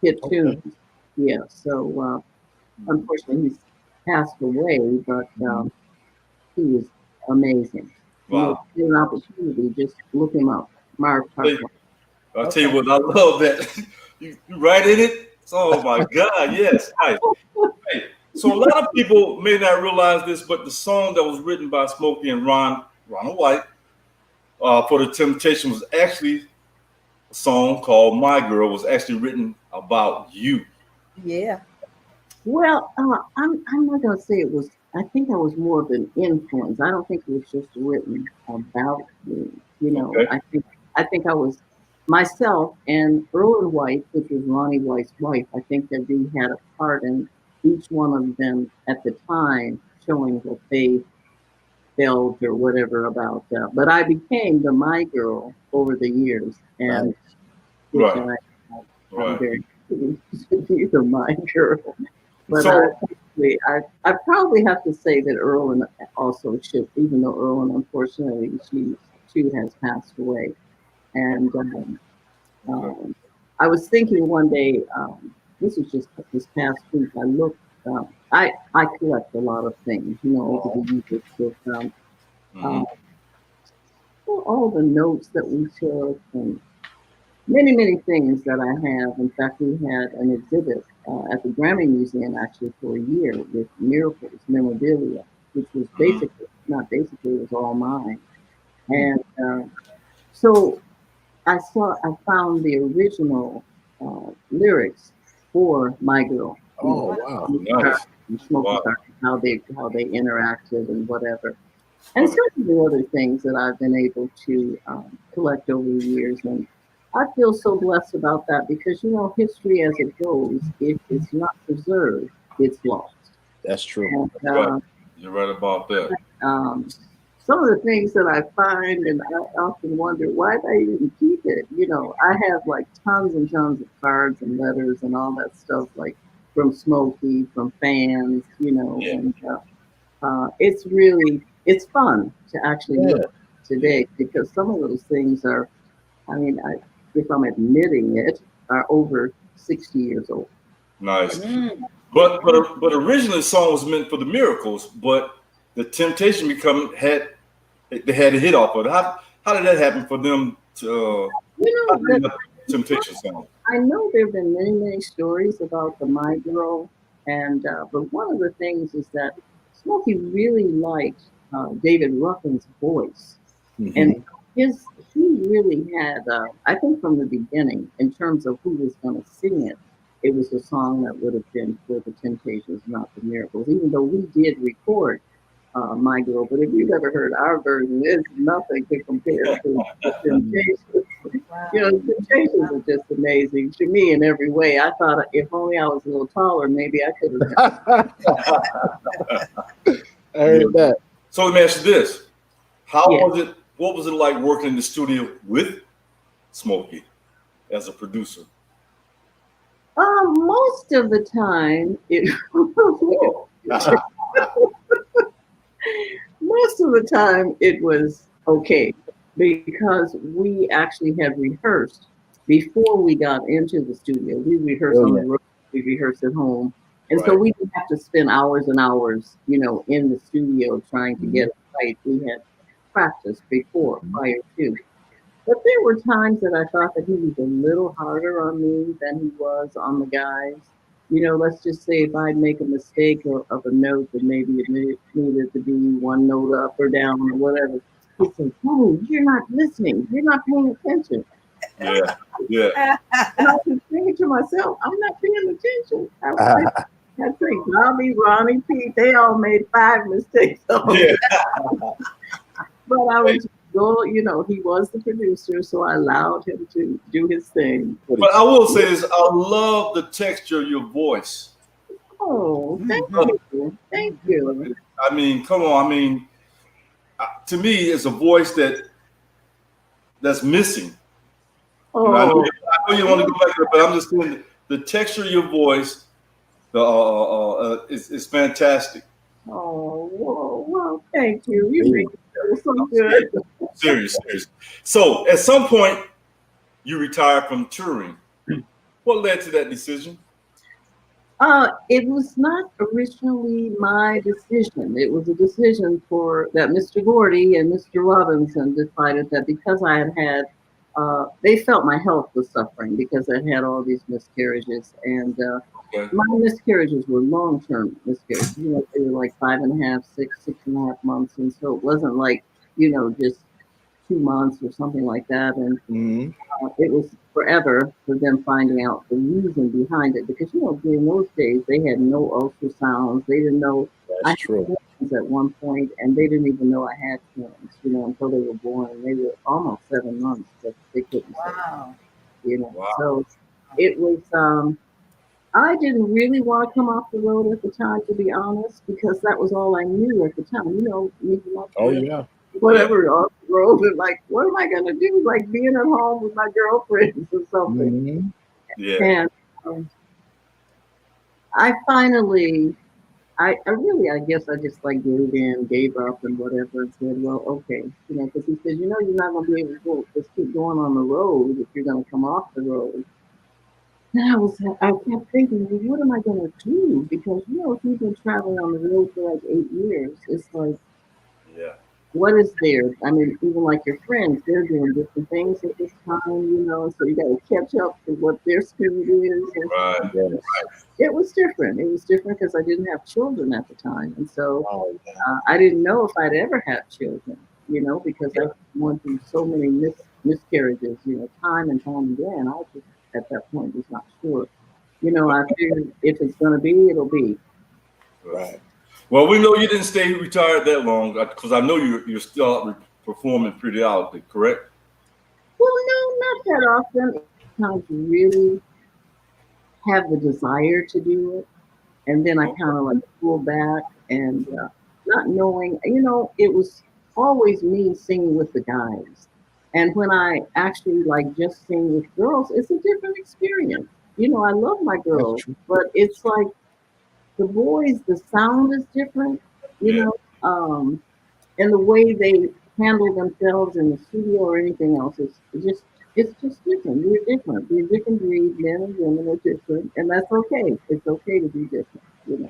hit tunes. Yeah, so unfortunately he's passed away, but he was amazing. Wow. If you get an opportunity, just look him up. Mark Tarplin. I'll tell you what, I love that. You right in it? Oh my God, yes. Right. So a lot of people may not realize this, but the song that was written by Smokey and Ronald White for The Temptation was actually a song called "My Girl," was actually written about you. Yeah. Well, I'm not gonna say it was. I think that was more of an influence. I don't think it was just written about me. Okay. I think I was myself and Earl White, which was Ronnie White's wife. I think that we had a part in each one of them at the time, showing what they felt or whatever about that. But I became the My Girl over the years, and Right. I'm very happy to be the My Girl. But So, I probably have to say that Earl also should, even though Earl, unfortunately, she too has passed away. And I was thinking one day, this was just this past week, I looked, I collect a lot of things, over the years with all the notes that we took and many, many things that I have. In fact, we had an exhibit at the Grammy Museum actually for a year with Miracles memorabilia, which was basically, not basically, it was all mine. And so I found the original lyrics for My Girl. Oh wow! Nice. Smokey, how they interacted and whatever, and certainly other things that I've been able to collect over the years. And I feel so blessed about that because history as it goes, if it's not preserved, it's lost. That's true. And, you're right about that. some of the things that I find, and I often wonder why they even keep it. I have like tons and tons of cards and letters and all that stuff, like from Smokey, from fans, and it's fun to actually look today because some of those things are, if I'm admitting it, are over 60 years old. Nice. But originally the song was meant for the Miracles, but the Temptation they had a hit off of it. How did that happen for them to the Temptation song? I know there have been many, many stories about the My Girl, and but one of the things is that Smokey really liked David Ruffin's voice, and he really had, I think from the beginning, in terms of who was going to sing it, it was a song that would have been for the Temptations, not the Miracles, even though we did record My Girl. But if you've ever heard our version, it's nothing to compare to the Temptations. Wow. The Temptations are just amazing to me in every way. I thought if only I was a little taller, maybe I could have. I heard that. So let me ask you this: was it? What was it like working in the studio with Smokey as a producer? Most of the time, most of the time it was okay because we actually had rehearsed before we got into the studio. We rehearsed on the road, we rehearsed at home, and so we didn't have to spend hours and hours, in the studio trying to get it right. We had practice prior to. But there were times that I thought that he was a little harder on me than he was on the guys. Let's just say if I'd make a mistake of a note that maybe it needed to be one note up or down or whatever, he'd say, "Oh, you're not listening. You're not paying attention." Yeah. And I was thinking to myself, I'm not paying attention. I think Bobby, Ronnie, Pete, they all made 5 mistakes. But I was he was the producer, so I allowed him to do his thing. But I will say this: I love the texture of your voice. Oh, thank you. Thank you. Come on. To me, it's a voice that's missing. Oh. I know you want to go back there, but I'm just saying the texture of your voice is fantastic. Oh, well, thank you. You make it feel so good. Serious. So, at some point, you retired from touring. What led to that decision? It was not originally my decision. It was a decision that Mr. Gordy and Mr. Robinson decided that because I had they felt my health was suffering because I had all these miscarriages, and my miscarriages were long-term miscarriages. They were like 5.5, 6.5 months, and so it wasn't like just 2 months or something like that. And it was forever for them finding out the reason behind it because during those days they had no ultrasounds. They didn't know I had twins at one point, and they didn't even know I had twins. Until they were born. They were almost 7 months, but they couldn't. Wow. Wow. So it was. I didn't really want to come off the road at the time, to be honest, because that was all I knew at the time. Whatever off the road, and like, what am I going to do? Like being at home with my girlfriends or something. And I finally, I guess I just like gave up and whatever, and said, well, okay, because he said, you're not going to be able to just keep going on the road if you're going to come off the road. And I kept thinking, well, what am I going to do? Because, if you've been traveling on the road for like 8 years, it's like, what is there? I mean, even like your friends, they're doing different things at this time, so you got to catch up to what their speed is. And Right. Yes. it was different. It was different because I didn't have children at the time. And so Oh, I didn't know if I'd ever have children, because I went through so many miscarriages, time and time again. I just, at that point, was not sure. I figured if it's going to be, it'll be. right. Well, we know you didn't stay retired that long because I know you're still out performing periodically, correct? Well, no, not that often. Sometimes you really have the desire to do it, and then I kind of like pull back and not knowing, it was always me singing with the guys. And when I actually like just sing with girls, it's a different experience. I love my That's girls, true. but it's like the boys, the sound is different, Yeah. And the way they handle themselves in the studio or anything else is just different. We're different. We're different breed. Men and women are different, and that's okay. It's okay to be different.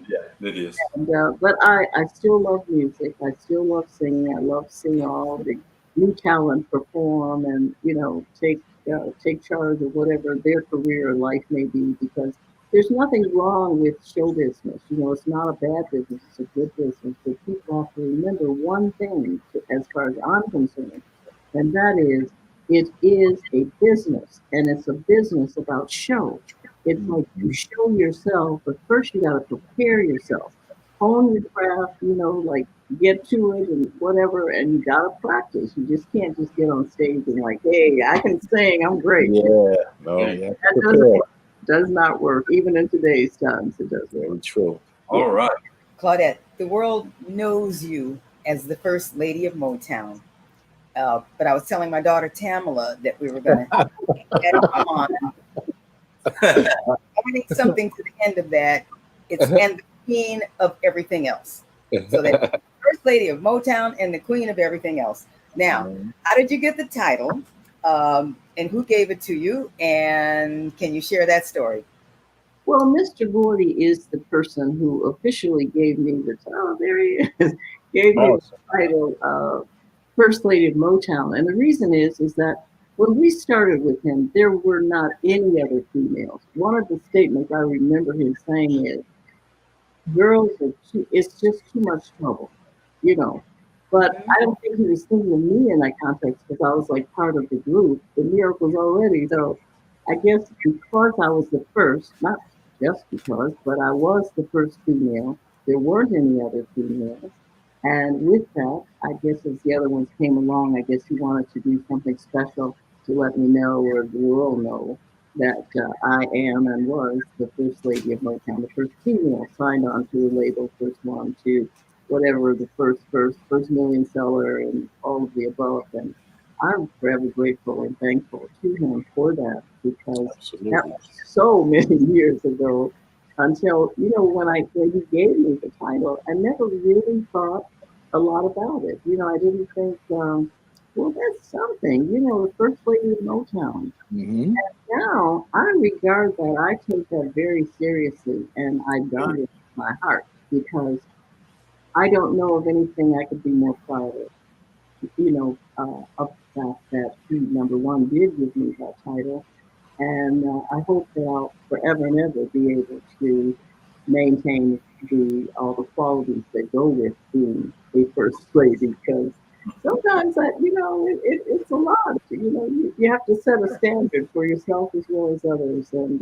Yeah, it is. And but I still love music. I still love singing. I love seeing all the new talent perform and take charge of whatever their career or life may be, because there's nothing wrong with show business. It's not a bad business. It's a good business. But people have to remember one thing, as far as I'm concerned, and that is it is a business, and it's a business about show. It's like you show yourself, but first you got to prepare yourself, hone your craft, like get to it and whatever, and you got to practice. You just can't just get on stage and like, hey, I can sing, I'm great. Yeah. No, Yeah. yeah. That does not work. Even in today's times, it doesn't work. Very true. All right. Claudette, the world knows you as the First Lady of Motown. But I was telling my daughter Tamra that we were going to add on adding something to the end of that. It's and the queen of everything else. So that First Lady of Motown and the queen of everything else. Now, how did you get the title? And who gave it to you? And can you share that story? Well, Mr. Gordy is the person who officially gave me the title. Oh, there he is. Gave me the title of First Lady of Motown. And the reason is that when we started with him, there were not any other females. One of the statements I remember him saying is, girls are it's just too much trouble, But I don't think he was thinking of me in that context because I was like part of the group, the Miracles already. So I guess because I was the first, not just because, but I was the first female, there weren't any other females. And with that, I guess as the other ones came along, I guess he wanted to do something special to let me know or the world know that I am and was the First Lady of Motown, the first female signed on to the label, first one to whatever the first million seller and all of the above. And I'm forever grateful and thankful to him for that because that was so many years ago until, when he gave me the title, I never really thought a lot about it. I didn't think, well, that's something, the First Lady of Motown. And now I regard that, I take that very seriously and I guard it in my heart because I don't know of anything I could be more proud of, of the fact that he, number one, did give me that title. And I hope that I'll forever and ever be able to maintain all the qualities that go with being a first lady. Because sometimes, it's a lot. You have to set a standard for yourself as well as others. And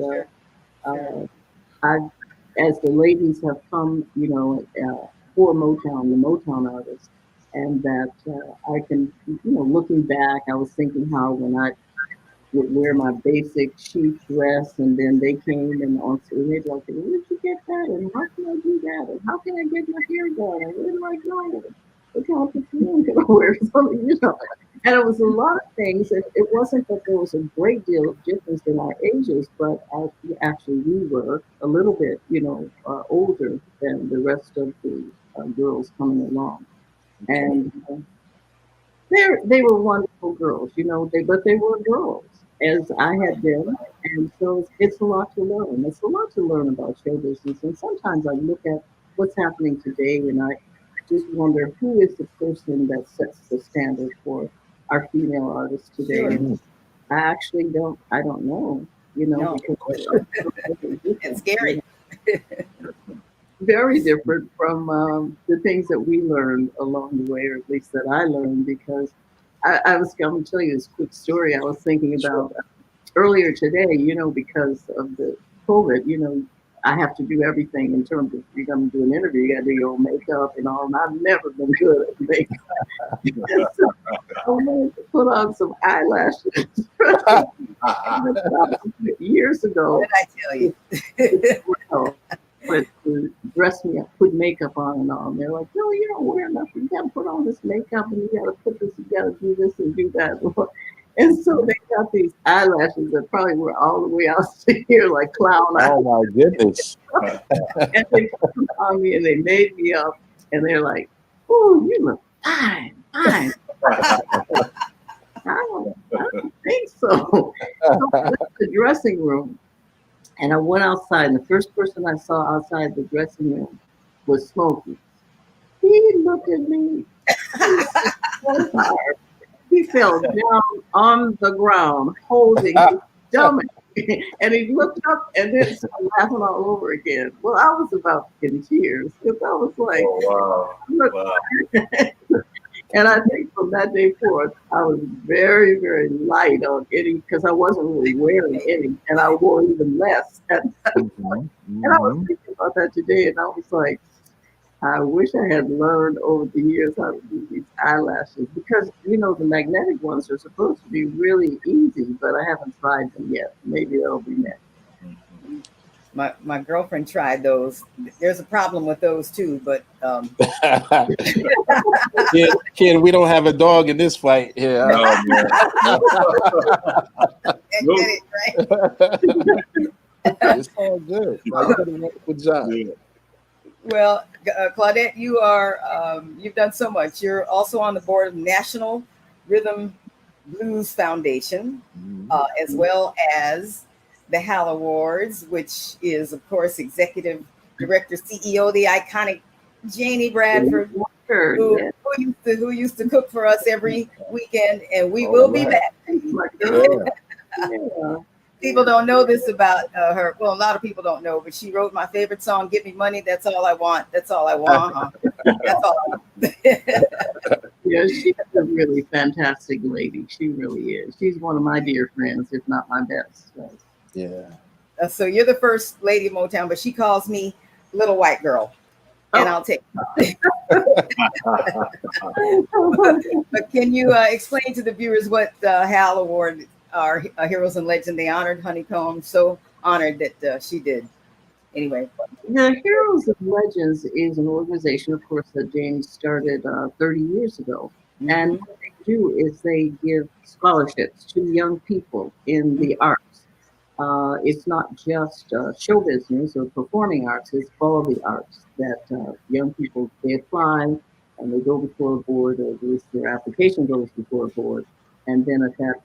as the ladies have come, for Motown, the Motown artists, and that I can, looking back, I was thinking how when I would wear my basic chic dress, and then they came and also they'd like, where did you get that? And how can I do that? And how can I get my hair done? And where do I go? What kind of perfume can I wear? Something. And it was a lot of things. It wasn't that there was a great deal of difference in our ages, but actually we were a little bit, older than the rest of the girls coming along. And they were wonderful girls, but they were girls as I had been. And so it's a lot to learn. It's a lot to learn about show business. And sometimes I look at what's happening today and just wonder who is the person that sets the standard for our female artists today. Sure. And I don't know, No. because It's scary. very different from the things that we learned along the way, or at least that I learned, because I was going to tell you this quick story I was thinking about earlier today, because of the COVID, I have to do everything in terms of, if you're going to do an interview, you got to do your own makeup and all, and I've never been good at makeup. So I wanted to put on some eyelashes. Years ago. What did I tell you? But to dress me up, put makeup on and all. And they're like, no, you don't wear enough. You got to put on this makeup and you got to put this, you got to do this and do that. And so they got these eyelashes that probably were all the way out to here, like clown eyes. Oh my goodness. And they put them on me and they made me up. And they're like, oh, you look fine, fine. I don't think so. So I went to the dressing room. And I went outside, and the first person I saw outside the dressing room was Smokey. He looked at me. He fell down on the ground, holding his stomach. And he looked up and then started laughing all over again. Well, I was about in tears because I was like, Oh, wow. And I think from that day forth, I was very, very light on any, because I wasn't really wearing any, and I wore even less. And I was thinking about that today, and I was like, I wish I had learned over the years how to do these eyelashes, because, the magnetic ones are supposed to be really easy, but I haven't tried them yet. Maybe that'll be next. My girlfriend tried those. There's a problem with those too, but kid, we don't have a dog in this fight here. Oh, man. It's all good. Good job. Yeah. Well, Claudette, you've done so much. You're also on the board of National Rhythm Blues Foundation, as well as the Hal Awards, which is, of course, Executive Director, CEO, the iconic Janie Bradford, who used to cook for us every weekend, and we will be back. People don't know this about her. Well, a lot of people don't know, but she wrote my favorite song, "Give Me Money, That's All I Want." That's all I want. That's all I want. Yeah, she's a really fantastic lady. She really is. She's one of my dear friends, if not my best. So. Yeah. So you're the first lady of Motown, but she calls me Little White Girl, and I'll take it. But can you explain to the viewers what the Hal Award, our Heroes and Legend, they honored Honeycomb? So honored that she did. Anyway. The Heroes and Legends is an organization, of course, that James started 30 years ago. And what they do is they give scholarships to young people in the arts. It's not just show business or performing arts, it's all the arts that young people, they apply and they go before a board, or at least their application goes before a board. And then at that,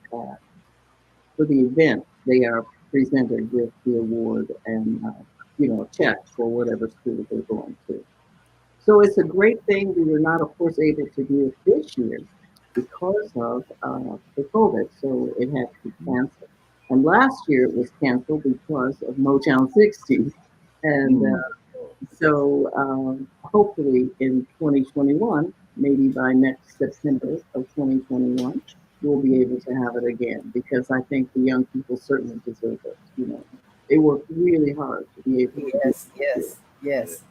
for the event, they are presented with the award and, a check for whatever school they're going to. So it's a great thing. We were not, of course, able to do it this year because of the COVID, so it had to be canceled. And last year it was canceled because of Motown 60. And so hopefully in 2021, maybe by next September of 2021, we'll be able to have it again, because I think the young people certainly deserve it. They work really hard to be able to do it. Yes.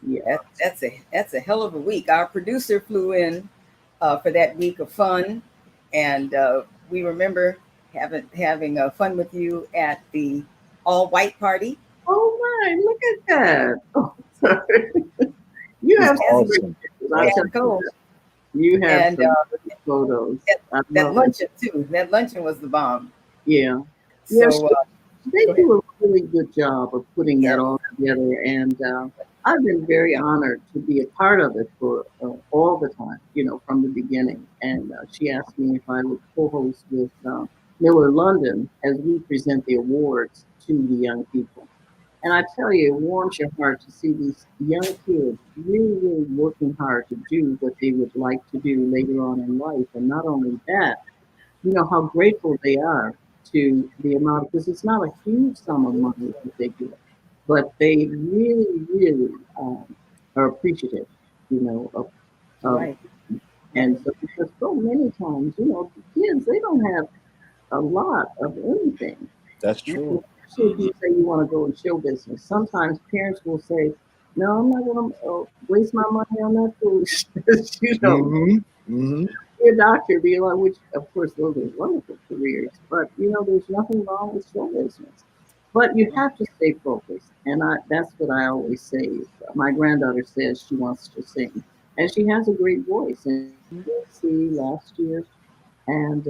Yeah. That's a hell of a week. Our producer flew in for that week of fun, and we remember having fun with you at the all-white party. Oh my! Look at that. Oh, sorry. You have awesome. You have some photos. That luncheon too. That luncheon was the bomb. Yeah. So they do a really good job of putting that all together, and I've been very honored to be a part of it for all the time, from the beginning. And she asked me if I would co-host with Miller London as we present the awards to the young people. And I tell you, it warms your heart to see these young kids really, really working hard to do what they would like to do later on in life. And not only that, you know, how grateful they are to the amount, because it's not a huge sum of money that they get, but they really, really are appreciative, you know, of Right. and so because so many times, you know, the kids, they don't have a lot of anything. That's true. Especially if you say you want to go in show business. Sometimes parents will say, "No, I'm not going to waste my money on that foolishness." You know, Mm-hmm. Mm-hmm. be a doctor, be like, which of course those are wonderful careers, but you know, there's nothing wrong with show business. But you have to stay focused, and that's what I always say. My granddaughter says she wants to sing, and she has a great voice. And see last year, and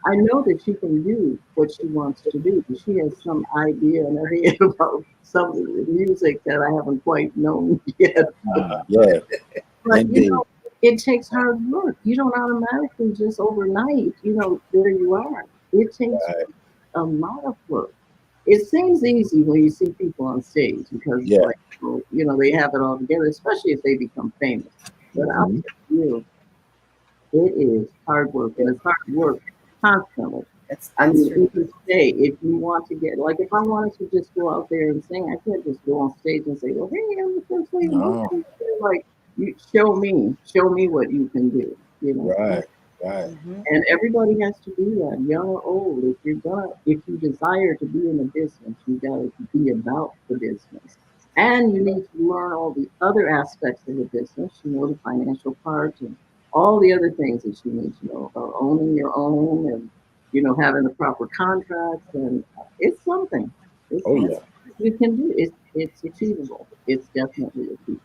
I know that she can do what she wants to do. She has some idea in her head about some of the music that I haven't quite known yet. Yeah, But you indeed. know, it takes hard work. You don't automatically just overnight, you know, there you are. It takes Right. a lot of work. It seems easy when you see people on stage because it's Yeah. like, well, you know, they have it all together, especially if they become famous. But I'll Mhm. tell you, it is hard work, and it's hard work constantly. I That's mean, true. even today, if you want to get, like, if I wanted to just go out there and sing, I can't just go on stage and say, well, hey, I'm the First Lady of No. Motown. They're like, you show me what you can do, you know. Right. Right. Hmm. And everybody has to do that, young or old. If you desire to be in the business, you gotta be about the business. And you need to learn all the other aspects of the business, you know, the financial part and all the other things that you need to know about owning your own and, you know, having the proper contracts. And it's something. It's Oh something yeah. you can do. It's achievable. It's definitely achievable.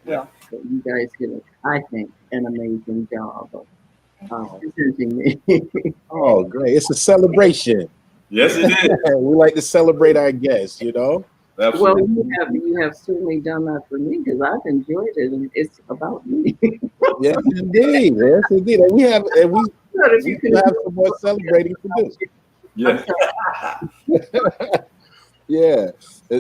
Yeah. Well, So you guys did, I think, an amazing job of presenting me. Oh, great! It's a celebration. Yes, it is. We like to celebrate our guests. You know. Well, Absolutely. you have certainly done that for me because I've enjoyed it, and it's about me. Yes, indeed. Yes, indeed. But if We you still can have enjoy some more celebrating to do. I'm Yeah. Yeah.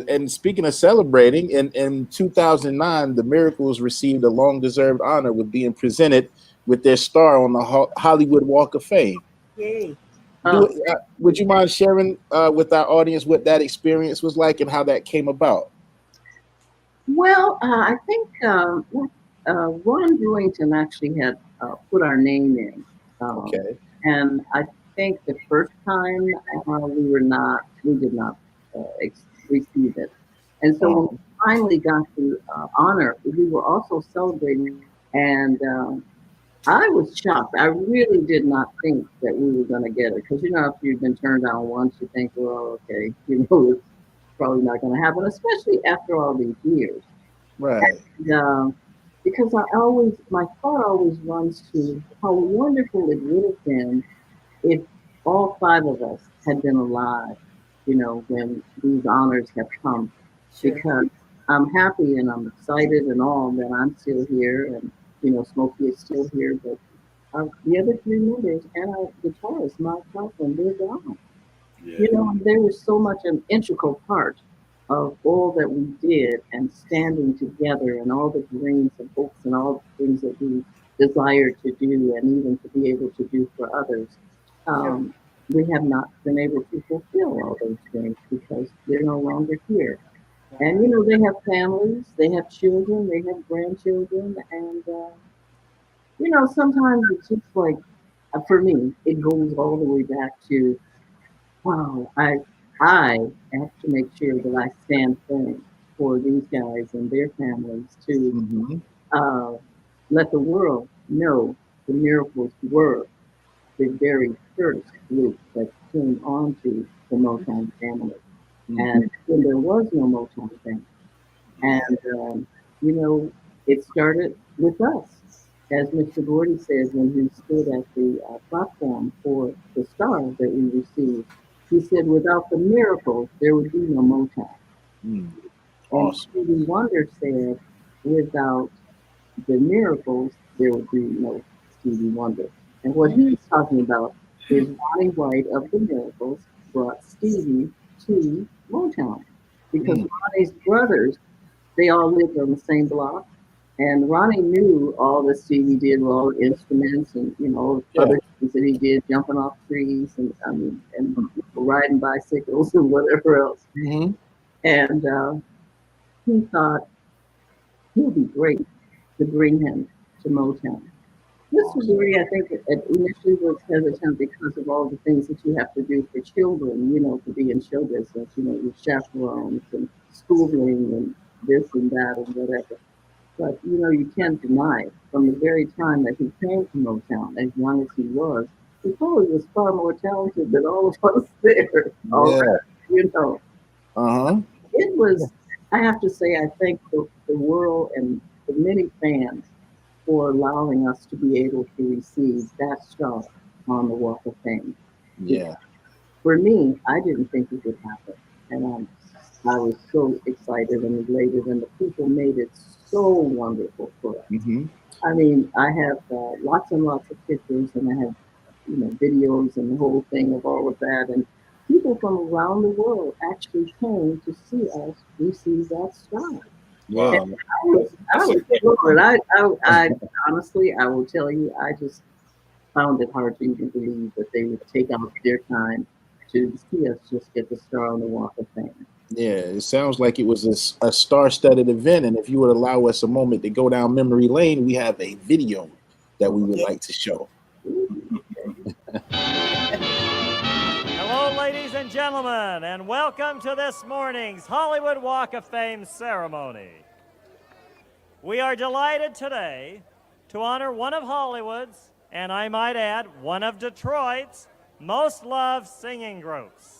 And speaking of celebrating, in 2009, the Miracles received a long-deserved honor with being presented with their star on the Hollywood Walk of Fame. yay. uh, Would you mind sharing with our audience what that experience was like and how that came about? well, I think Ron Brewington actually had put our name in, Okay. and I think the first time we did not receive it, and so when we Um, finally got the honor, we were also celebrating, and I was shocked. I really did not think that we were going to get it because you know after you've been turned down once, you think, well, okay, you know, it's probably not going to happen, especially after all these years. right. And, because my thought always runs to how wonderful it would have been if all five of us had been alive, you know, when these honors have come. Sure. Because I'm happy and I'm excited and all that I'm still here, and you know, Smokey is still here, but the other three members and our guitarist, Mike Ruffin, they're gone. Yeah. You know, and there was so much an integral part of all that we did and standing together and all the dreams and hopes and all the things that we desired to do and even to be able to do for others. Sure. Um, we have not been able to fulfill all those dreams because they're no longer here. And you know, they have families, they have children, they have grandchildren, and you know, sometimes it's just like, for me, it goes all the way back to, wow, I have to make sure that I stand firm for these guys and their families to Hmm. uh, let the world know the miracles were the very first group that came onto the Motown family. And when there was no Motown family, and, you know, it started with us. As Mr. Gordy said when he stood at the platform for the star that we received, he said, without the miracles, there would be no Motown. And Awesome. Stevie Wonder said, without the miracles, there would be no Stevie Wonder. And what he's talking about is Ronnie White of the Miracles brought Stevie to Motown. because Ronnie's brothers, they all lived on the same block. And Ronnie knew all the stuff he did, all the instruments and, other things that he did, jumping off trees and riding bicycles and whatever else. Mm-hmm. And he thought he would be great to bring him to Motown. Mr. Dury, I think, initially was hesitant because of all the things that you have to do for children, to be in show business, with chaperones and schooling and this and that and whatever. But, you can't deny from the very time that he came to Motown, as young as he was, he probably was far more talented than all of us there. Uh-huh. It was, I have to say, I thank the world and the many fans for allowing us to be able to receive that star on the Walk of Fame. Yeah. For me, I didn't think it would happen. And I was so excited and elated, and the people made it so wonderful for us. Mm-hmm. I mean, I have lots and lots of pictures, and I have, videos and the whole thing of all of that. And people from around the world actually came to see us receive that star. Wow. I was floored. I honestly, I will tell you, I just found it hard to even believe that they would take out their time to see us just get the star on the Walk of Fame. Yeah, it sounds like it was a star-studded event, and if you would allow us a moment to go down memory lane, we have a video that we would like to show. Hello, ladies and gentlemen, and welcome to this morning's Hollywood Walk of Fame ceremony. We are delighted today to honor one of Hollywood's, and I might add, one of Detroit's most loved singing groups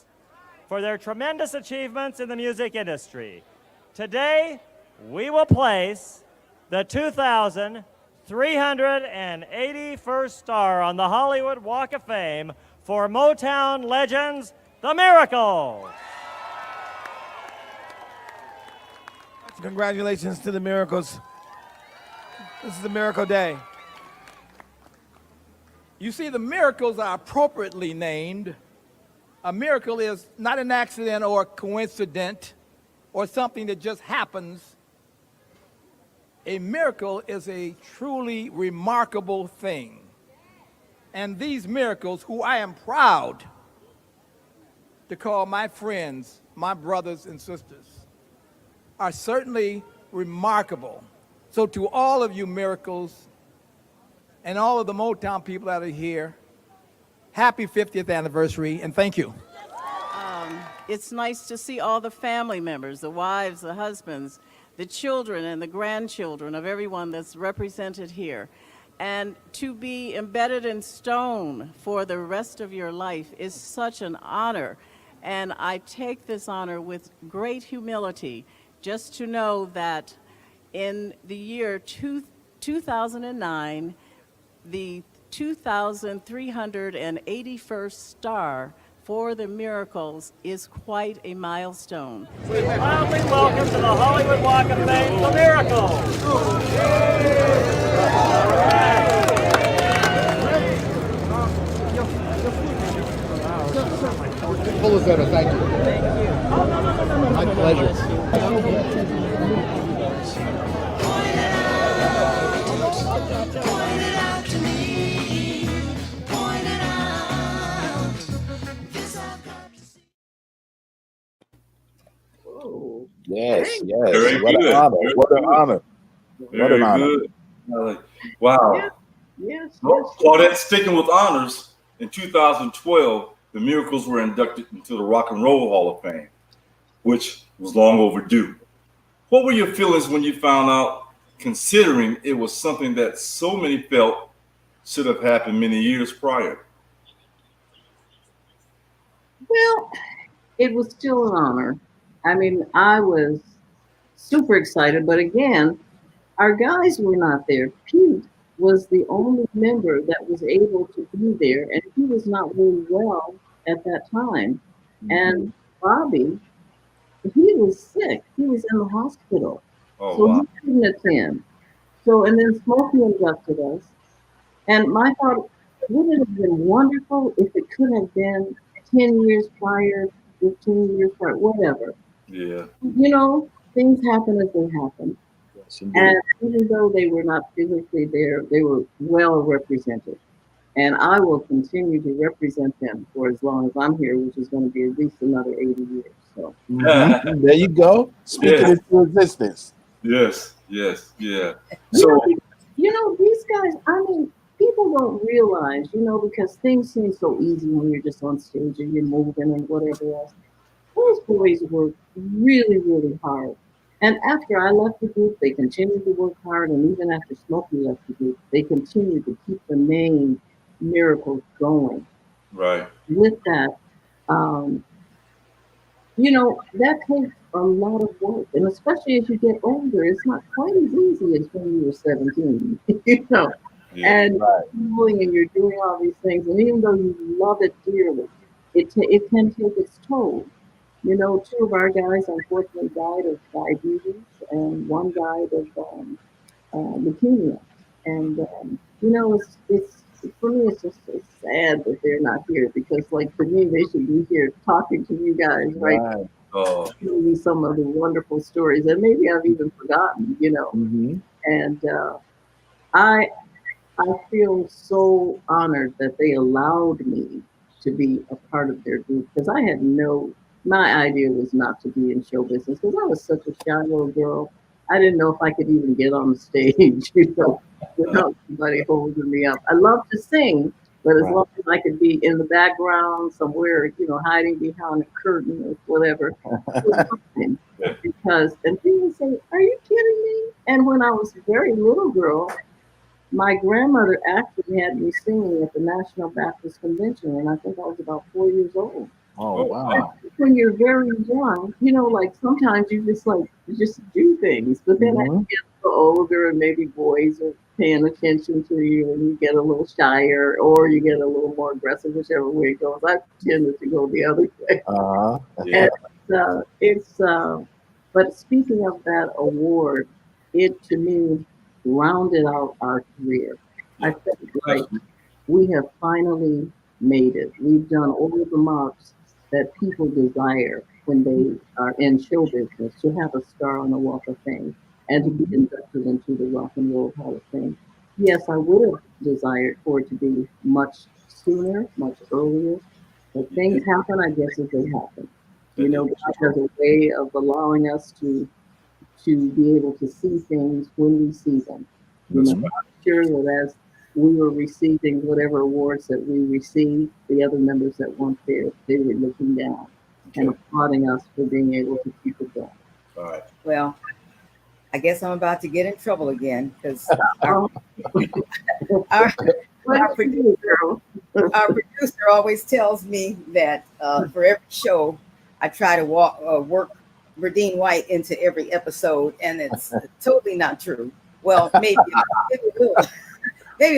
for their tremendous achievements in the music industry. Today, we will place the 2,381st star on the Hollywood Walk of Fame for Motown legends, The Miracles. Congratulations to the Miracles. This is the Miracle Day. You see, the Miracles are appropriately named. A miracle is not an accident or a coincidence or something that just happens. A miracle is a truly remarkable thing. And these miracles, who I am proud to call my friends, my brothers and sisters, are certainly remarkable. So to all of you miracles and all of the Motown people that are here, happy 50th anniversary, and thank you. It's nice to see all the family members, the wives, the husbands, the children and the grandchildren of everyone that's represented here. And to be embedded in stone for the rest of your life is such an honor. And I take this honor with great humility, just to know that in the year 2009, the 2,381st star for the Miracles is quite a milestone. We proudly welcome to the Hollywood Walk of Fame, The Miracles. Full of better, thank you. My pleasure. Yes, Very yes. What good. an honor. What an honor. What an honor. Good. Wow. Yes. Well, Claudette, sticking with honors, in 2012, the Miracles were inducted into the Rock and Roll Hall of Fame, which was long overdue. What were your feelings when you found out, considering it was something that so many felt should have happened many years prior? Well, it was still an honor. I mean, I was super excited, but again, our guys were not there. Pete was the only member that was able to be there, and he was not really well at that time. And Bobby, he was sick. He was in the hospital. Oh, So wow. he couldn't attend. So, and then Smokey inducted us. And my thought, wouldn't it have been wonderful if it could have been 10 years prior, 15 years prior, whatever. Yeah. You know, things happen as they happen. Yes, indeed. And even though they were not physically there, they were well represented. And I will continue to represent them for as long as I'm here, which is going to be at least another 80 years. So There you go. Speaking Yes. into existence. Yes. Yes. Yeah. you So know, these guys, I mean, people don't realize, because things seem so easy when you're just on stage and you're moving and whatever else. Those boys work really, really hard. And after I left the group, they continued to work hard. And even after Smokey left the group, they continued to keep the name Miracles going. right. With that, um, that takes a lot of work. And especially as you get older, it's not quite as easy as when you were 17, Yeah. and and you're doing all these things. And even though you love it dearly, it can take its toll. Two of our guys unfortunately died of diabetes, and one died of leukemia. And it's for me, it's sad that they're not here because, like, to me, they should be here talking to you guys, right? Right. Oh, Telling me some of the wonderful stories that maybe I've even forgotten, Mm-hmm. And I I feel so honored that they allowed me to be a part of their group because my idea was not to be in show business because I was such a shy little girl. I didn't know if I could even get on the stage, without somebody holding me up. I love to sing, but as Right. long as I could be in the background somewhere, hiding behind a curtain or whatever, it was fine. And people say, "Are you kidding me?" And when I was a very little girl, my grandmother actually had me singing at the National Baptist Convention, and I think I was about 4 years old. Oh, wow. When you're very young, like sometimes you just do things, but then as you get a little older and maybe boys are paying attention to you and you get a little shyer or you get a little more aggressive, whichever way it goes. I tended to go the other way. yeah. And but speaking of that award, it to me rounded out our career. I felt like we have finally made it. We've done all the marks that people desire when they are in show business to have a star on the Walk of Fame and to be inducted into the Rock and Roll Hall of Fame. Yes, I would have desired for it to be much sooner, much earlier, but things happen, I guess, as they happen. God has a way of allowing us to be able to see things when we see them. I'm sure that as we were receiving whatever awards that we received, the other members that weren't there, they were looking down and applauding us for being able to keep it going. All right. Well, I guess I'm about to get in trouble again because our producer always tells me that for every show, I try to work Verdine White into every episode, and it's totally not true. Well, maybe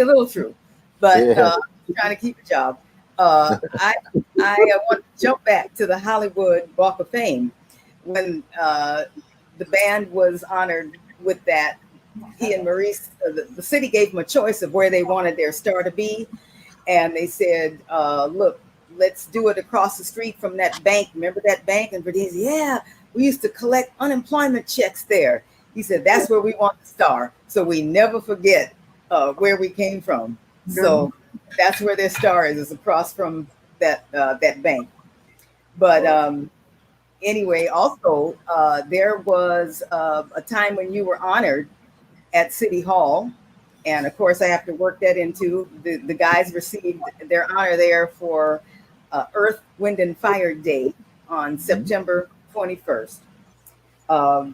a little true, but I'm trying to keep a job. I want to jump back to the Hollywood Walk of Fame when the band was honored with that. He and Maurice, the city gave them a choice of where they wanted their star to be, and they said, "Look, let's do it across the street from that bank. Remember that bank?" And Verdine said, "Yeah, we used to collect unemployment checks there." He said, "That's where we want the star, so we never forget where we came from." So that's where their star is across from that bank. But anyway, also there was a time when you were honored at City Hall, and of course I have to work that into the guys received their honor there for Earth, Wind, and Fire Day on September 21st. But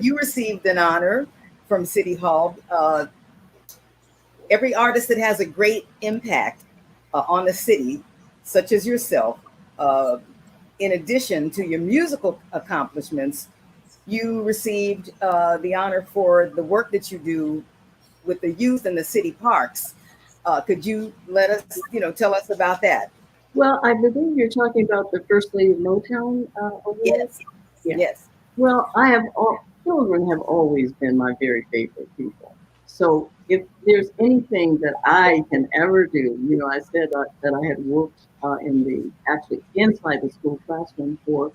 you received an honor from City Hall. Every artist that has a great impact on the city, such as yourself, in addition to your musical accomplishments, you received the honor for the work that you do with the youth in the city parks. Could you let us, tell us about that? Well, I believe you're talking about the First Lady of Motown award. Yes. Yeah. Yes. Well, children have always been my very favorite people. So if there's anything that I can ever do, I said that I had worked actually inside the school classroom for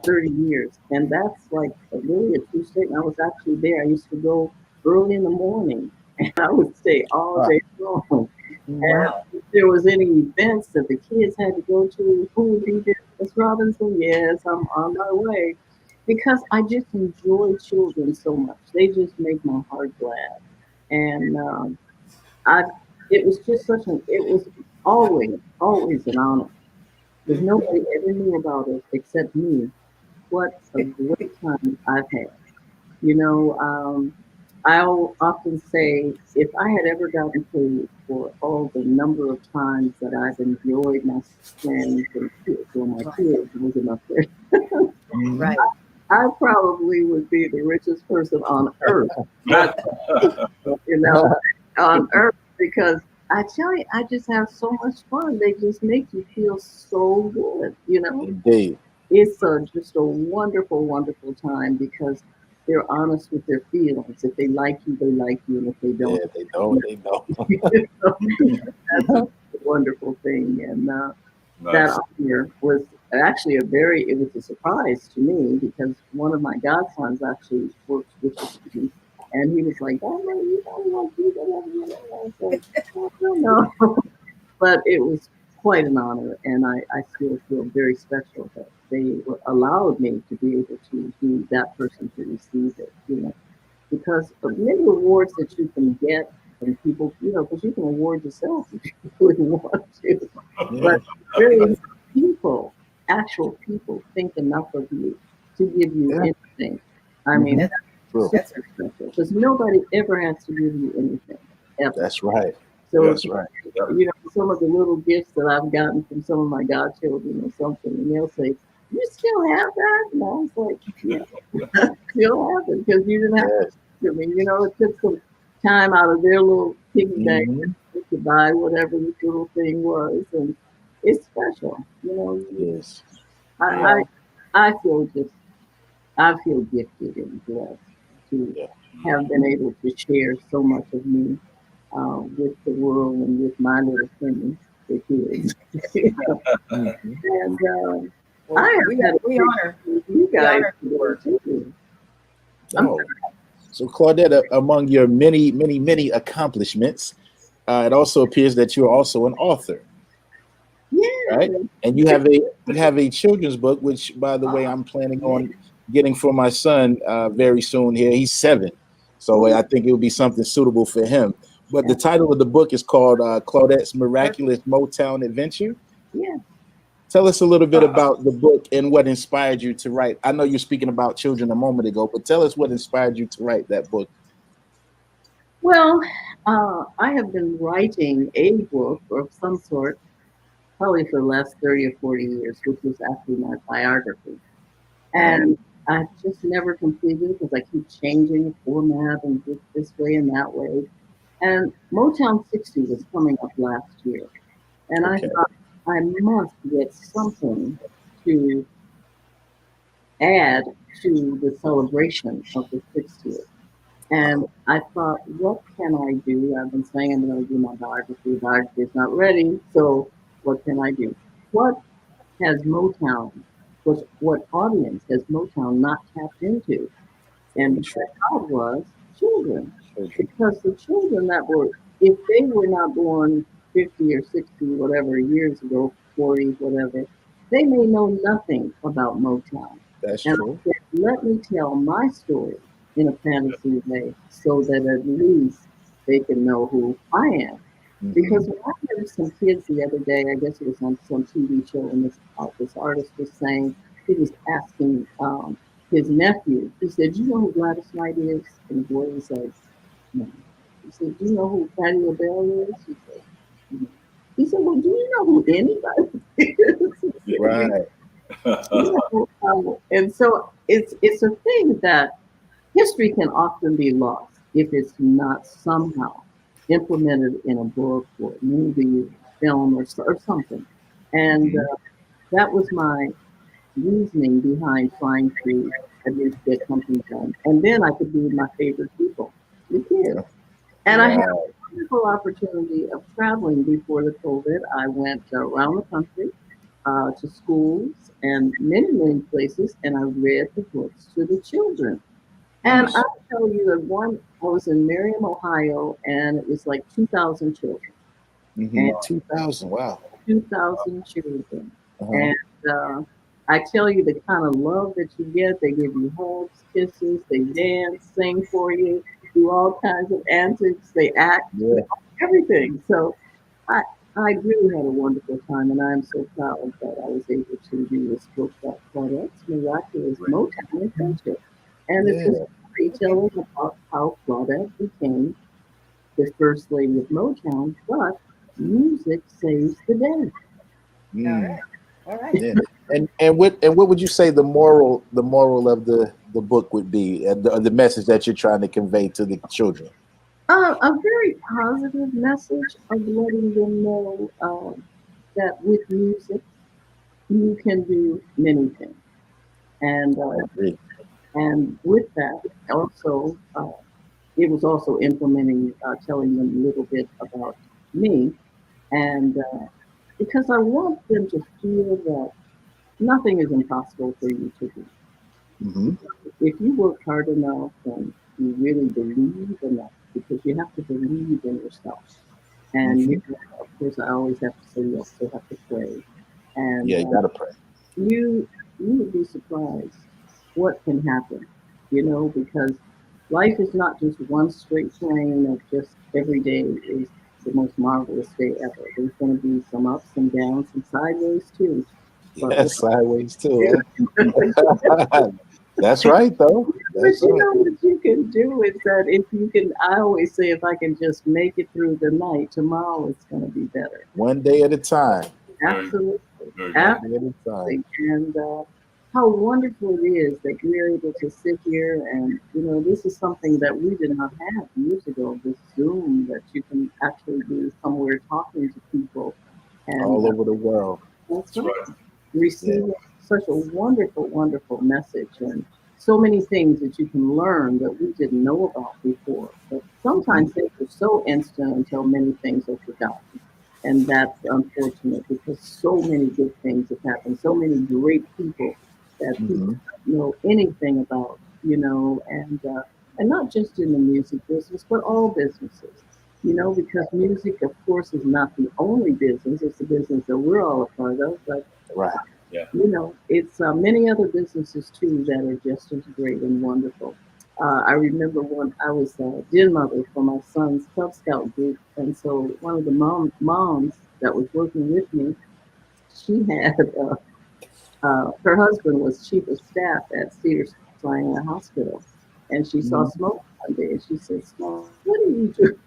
30 years. And that's like really a true statement. I was actually there. I used to go early in the morning and I would stay all day long. And Wow. if there was any events that the kids had to go to, who would be there? Miss Robinson? Yes, I'm on my way. Because I just enjoy children so much. They just make my heart glad. And I, it was just it was always an honor. Because nobody ever knew about it except me. What a great time I've had. You know, I'll often say if I had ever gotten paid for all the number of times that I've enjoyed my friends and kids, or my kids wasn't up there, Right. I probably would be the richest person on earth. Not, you know, on earth, because I tell you, I just have so much fun. They just make you feel so good, you know. Indeed. It's just a wonderful, wonderful time because they're honest with their feelings. If they like you, they like you, and if they Yeah, don't, they don't. They don't. that's a wonderful thing. And that Nice. honor was actually it was a surprise to me because one of my godsons actually works with the students, and he was like, "Oh, no, you don't want to do whatever you want." I was like, "I don't know." But it was quite an honor, and I still feel very special that they allowed me to be able to be that person to receive it, you know, because of many awards that you can get from people, you know, because you can award yourself if you really want to, but very people, actual people, think enough of you to give you Yeah. anything. I mean, That's, True. that's special because nobody ever has to give you anything ever. That's right. So, That's right. you know, some of the little gifts that I've gotten from some of my godchildren or something, and they'll say, "You still have that?" And I was like, "Yeah, I still have it because you didn't have Yes. to." I mean, you know, it took some time out of their little piggy bank Mhm. to buy whatever this little thing was, and it's special. You know, Yes. I, I, I feel I feel gifted and blessed to Yeah. have been able to share so much of me with the world and with my little friends, the kids. Mhm. And well, I have had a we big honor with you we guys honor your today work. too. I'm Oh, so Claudette, among your many, many, many accomplishments, it also appears that you're also an author, right? yeah. And you have a children's book, which, by the way, I'm planning on getting for my son very soon. Here, he's 7, so I think it would be something suitable for him. But the title of the book is called Claudette's Miraculous Motown Adventure. Yeah. Tell us a little bit about the book and what inspired you to write. I know you're speaking about children a moment ago, but tell us what inspired you to write that book. Well, I have been writing a book of some sort probably for the last 30 or 40 years, which was actually my biography. And I just never completed it because I keep changing the format and this way and that way. And Motown 60 was coming up last year. And I Okay. thought I must get something to add to the celebration of the 60th. And I thought, what can I do? I've been saying I'm going to do my biography. Biography is not ready. So what can I do? What has Motown, what audience has Motown not tapped into? And the thought was children. Because the children that were, if they were not born 50 or 60, whatever years ago, 40, whatever, they may know nothing about Motown. That's And true. I said, let me tell my story in a fantasy way so that at least they can know who I am. Because when I heard some kids the other day, I guess it was on some TV show, and this artist was saying, he was asking his nephew, he said, "You know who Gladys Knight is?" And the boy was like, "No." He said, "Do you know who Patti LaBelle is?" He said, "No." He said, "Well, do you know who anybody is?" He said, Right. "You know, and so it's a thing that history can often be lost if it's not somehow implemented in a book or movie, film, or something. And that was my reasoning behind trying to at least get something done. And then I could be my favorite people, the kids. And I had a wonderful opportunity of traveling before the COVID. I went around the country to schools and many, many places, and I read the books to the children. And I'll tell you that I was in Merriam, Ohio, and it was like 2,000 children. Mm-hmm. 2,000, wow. 2,000 children. Uh-huh. And I tell you the kind of love that you get. They give you hugs, kisses, they dance, sing for you, do all kinds of antics, they act, everything. So I really had a wonderful time, and I'm so proud that I was able to do this book about Claudette's Miraculous Motown Adventure. And it's a story telling about how Claudette became the First Lady of Motown, but music saves the day. Mm. All right. Yeah. And what would you say the moral of the book would be, and the message that you're trying to convey to the children? A very positive message of letting them know that with music you can do many things, and with that also it was also implementing telling them a little bit about me, and because I want them to feel that nothing is impossible for you to do. Mm-hmm. If you work hard enough and you really believe enough, because you have to believe in yourself. And you know, of course, I always have to say you also have to pray. And you gotta pray. You would be surprised what can happen, you know, because life is not just one straight line of just every day is the most marvelous day ever. There's going to be some ups and downs and sideways too. But sideways too. Huh? That's right, though. That's but you know what you can do is that if you can, I always say, if I can just make it through the night, tomorrow it's going to be better. One day at a time. Absolutely. Absolutely. And how wonderful it is that you're able to sit here and, you know, this is something that we did not have years ago, this Zoom that you can actually be somewhere talking to people. And, all over the world. That's right. Receiving such a wonderful, wonderful message, and so many things that you can learn that we didn't know about before. But sometimes things are so instant until many things are forgotten. And that's unfortunate because so many good things have happened, so many great people that people don't know anything about, you know, and not just in the music business, but all businesses, you know, because music, of course, is not the only business. It's the business that we're all a part of, but you know, it's many other businesses too that are just as great and wonderful. I remember when I was den mother for my son's Cub Scout group, and so one of the moms that was working with me, she had her husband was chief of staff at Cedars-Sinai Hospital, and she saw Smokey one day, and she said, "Smokey, what do you do?"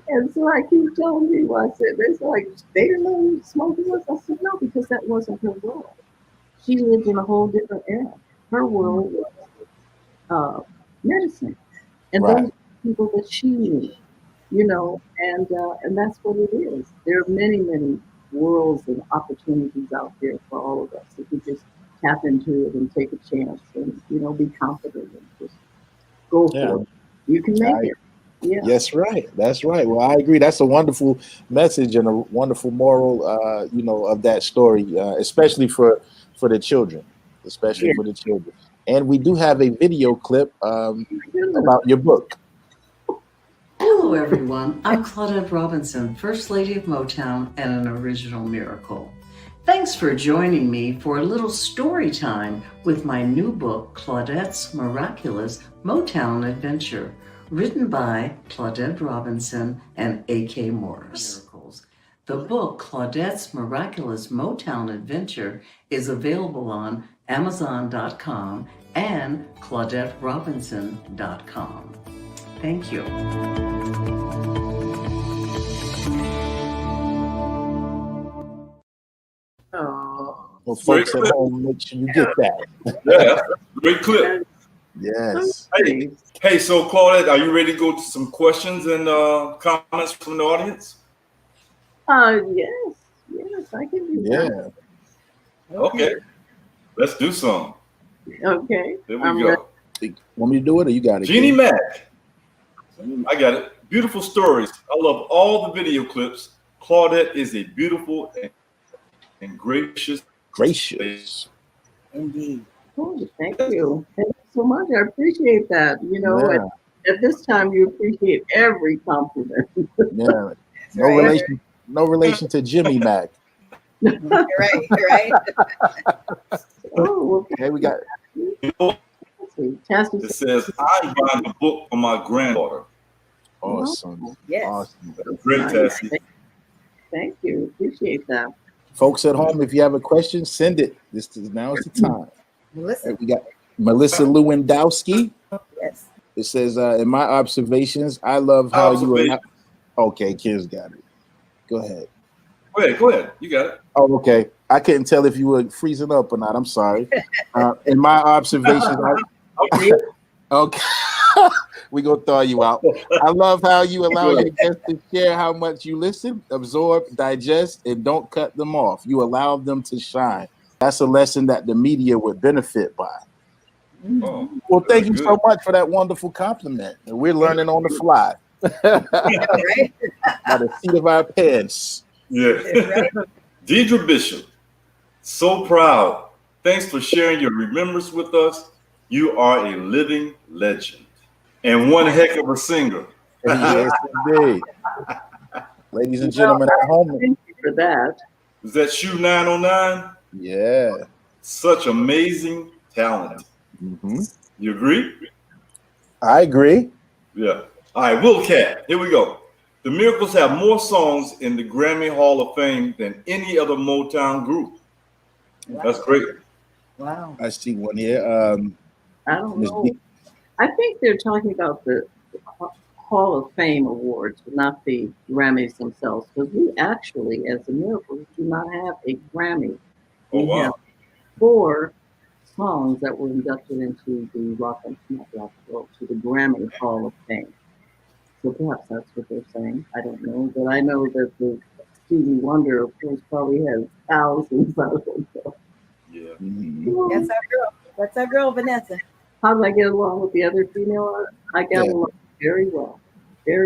And so I keep telling people, I said, "It's like they didn't know who Smokey was." I said, "No, because that wasn't her world. She lived in a whole different era. Her world was medicine, and those are people that she knew, you know, and that's what it is. There are many, many worlds and opportunities out there for all of us if we just tap into it and take a chance and, you know, be confident and just go for it. You can make it." Yeah. That's right. That's right. Well, I agree. That's a wonderful message and a wonderful moral, you know, of that story, especially for the children, especially for the children. And we do have a video clip about your book. Hello, everyone. I'm Claudette Robinson, First Lady of Motown and an original miracle. Thanks for joining me for a little story time with my new book, Claudette's Miraculous Motown Adventure, written by Claudette Robinson and A.K. Morris. The book, Claudette's Miraculous Motown Adventure, is available on Amazon.com and ClaudetteRobinson.com. Thank you. Well, folks at home, make sure you get that. Yeah, great clip. Yes. Hey, so Claudette, are you ready to go to some questions and comments from the audience? Yes, I can do that. Okay, let's do some. Okay. There we go. Want me to do it, or you got it? Jeannie Mac. I got it. Beautiful stories. I love all the video clips. Claudette is a beautiful and and gracious. Gracious. Indeed. Oh, thank you. Thank you so much. I appreciate that. You know, Yeah. at this time, you appreciate every compliment. Yeah. That's No right. relation. No relation to Jimmy Mac. You're right. You're right. Oh, well, Okay, we got. You know, Chastity it says, I'm buying a book for my granddaughter. Awesome. Yes. Awesome. Great, nice. Tassie. Thank you. Appreciate that. Folks at home, if you have a question, send it. Now is the time. Melissa. We got Melissa Lewandowski. Yes. It says, in my observations, I love how you allow. Okay, kids got it. Go ahead. Go ahead. You got it. Oh, okay. I couldn't tell if you were freezing up or not. I'm sorry. In my observations, okay. We're going to throw you out. I love how you allow your guests to share how much you listen, absorb, digest, and don't cut them off. You allow them to shine. That's a lesson that the media would benefit by. Oh, Well, thank you good. so much for that wonderful compliment. We're learning on the fly. Right. By the seat of our pants. Yeah. Right. Deidre Bishop, so proud. Thanks for sharing your remembrance with us. You are a living legend and one heck of a singer. Yes, indeed. Ladies and gentlemen at home. Thank you for that. Is that Shoe 909? Yeah. Such amazing talent. Mm-hmm. You agree? I agree. Yeah. All right, Will Cat, here we go. The Miracles have more songs in the Grammy Hall of Fame than any other Motown group. Wow. That's great. Wow. I see one here. I don't Ms. know. B- I think they're talking about the Hall of Fame awards, but not the Grammys themselves. Because we actually, as the Miracles, do not have a Grammy. Oh, We wow. have 4 songs that were inducted into the to the Grammy Hall of Fame. So perhaps that's what they're saying. I don't know, but I know that the Stevie Wonder, of course, probably has thousands. I don't know. Yeah. Mhm. That's our girl. That's our girl, Vanessa. How did I get along with the other female artists? I got Yeah. along very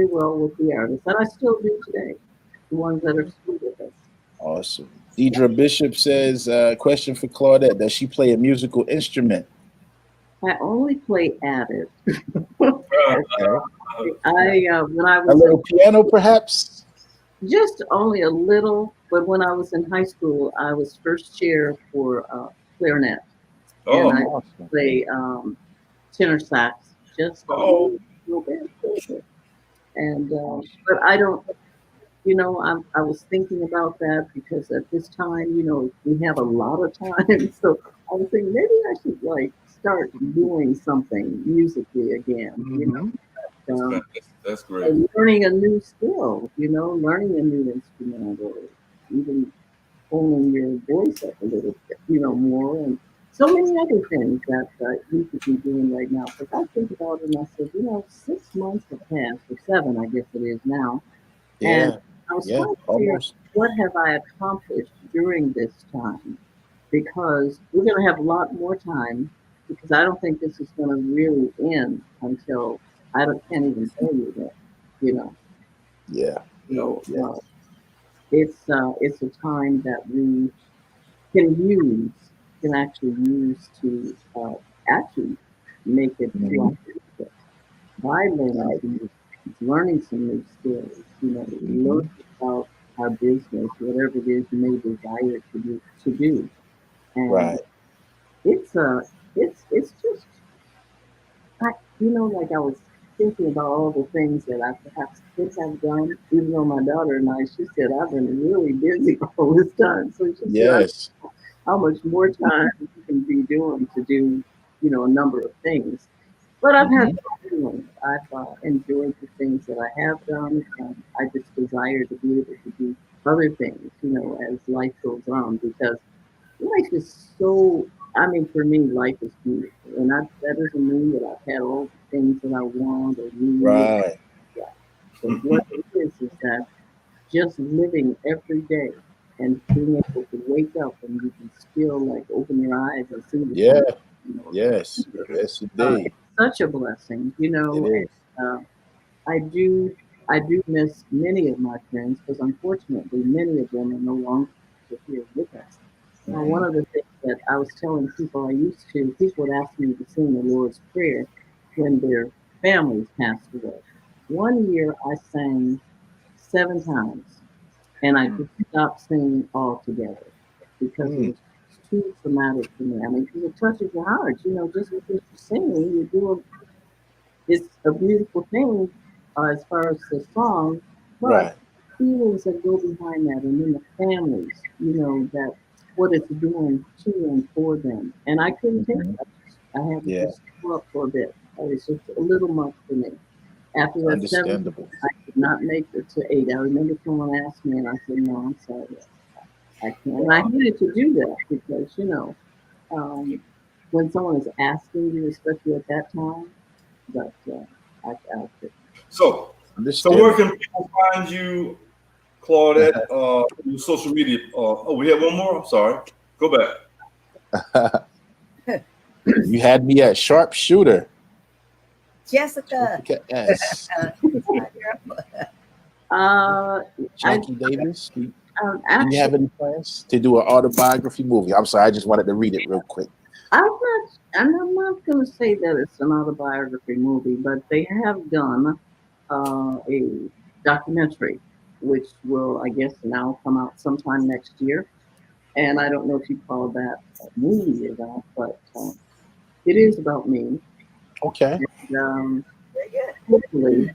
well with the artists, and I still do today. The ones that are still with us. Awesome. Deidre Bishop says, question for Claudette. Does she play a musical instrument? I only play at it. Okay. When I A was little piano, perhaps? just only a little, but when I was in high school, I was first chair for clarinet, Oh, and I Awesome. play tenor sax, just a Oh. little bit. And but I don't, I was thinking about that because at this time, we have a lot of time, so I was thinking maybe I should start doing something musically again. Mhm. that's great. And learning a new skill, learning a new instrument, or even honing your voice up a little bit, more, and so many other things that we could be doing right now. Because I think about it and I said, 6 months have passed, or 7, I guess it is now. Yeah. And I was Yeah. trying to figure out Almost. what have I accomplished during this time, because we're going to have a lot more time, because I don't think this is going to really end until can't even tell you that, Yeah. So Yeah. it's a time that we can actually use to actually make it productive by learning some new skills, learning about our business, whatever it is you may desire to do. And Right. it's just like I was thinking about all the things that I perhaps could have done, even though my daughter and she said I've been really busy all this time. So she said, Yes. how much more time you can be doing to do, a number of things. But I've had fun doing it. I've enjoyed the things that I have done, and I just desire to be able to do other things, as life goes on, because life is so, for me, life is beautiful. And that doesn't mean that I've had all the things that I want or need. Right. Yeah. So what it is that just living every day and being able to wake up and you can still open your eyes and see the Yeah. sun, Yes. Yes, indeed. it's such a blessing, It is. and I do miss many of my friends, because unfortunately many of them are no are here with us. One of the things that I was telling people people would ask me to sing the Lord's Prayer when their families passed away. One year I sang 7 times, and I just stopped singing altogether because it was too traumatic for me. I mean, because it touches your heart, just because you're singing, it's a beautiful thing as far as the song, but Right. feelings that go behind that, and then the families, that what it's doing to and for them. And I couldn't take that. I had to just go up for a bit. It was just a little much for me. After that 7, Understandable. I could not make it to 8. I remember someone asked me, and I said, "No, I'm sorry, I can't." And I needed to do that because, when someone is asking you, especially at that time, but I could. So where can people find you, Claudette, your social media? We have one more? I'm sorry. Go back. You had me at sharpshooter. Jessica. S. Jackie Davis. Do you have any plans to do an autobiography movie? I'm sorry, I just wanted to read it real quick. I'm not going to say that it's an autobiography movie, but they have done a documentary, which will, I guess, now come out sometime next year. And I don't know if you call that a movie or not, but it is about me. Okay. And, hopefully,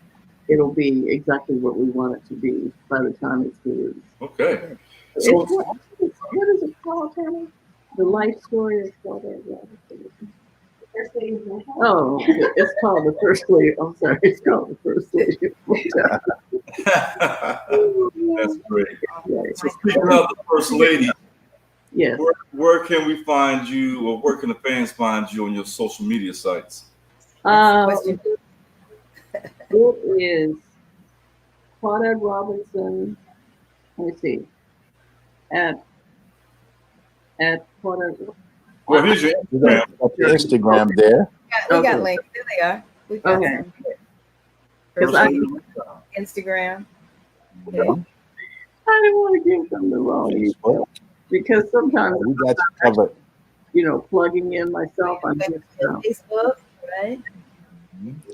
it'll be exactly what we want it to be by the time it's released. Okay. So what is it called, Tamra? The life story of Claudette Robinson. Oh, it's called the First Lady. I'm sorry, it's called the First Lady of Motown. That's great. So speaking of the First Lady, yes. Where can we find you, or where can the fans find you on your social media sites? It is Claudette Robinson. Let me see. At Claudette. Well, here's your Instagram there. We got links. There they are. We got Okay. some. Instagram. Yeah. I didn't want to give them the wrong email because sometimes we got you covered. Plugging in myself on Facebook, right?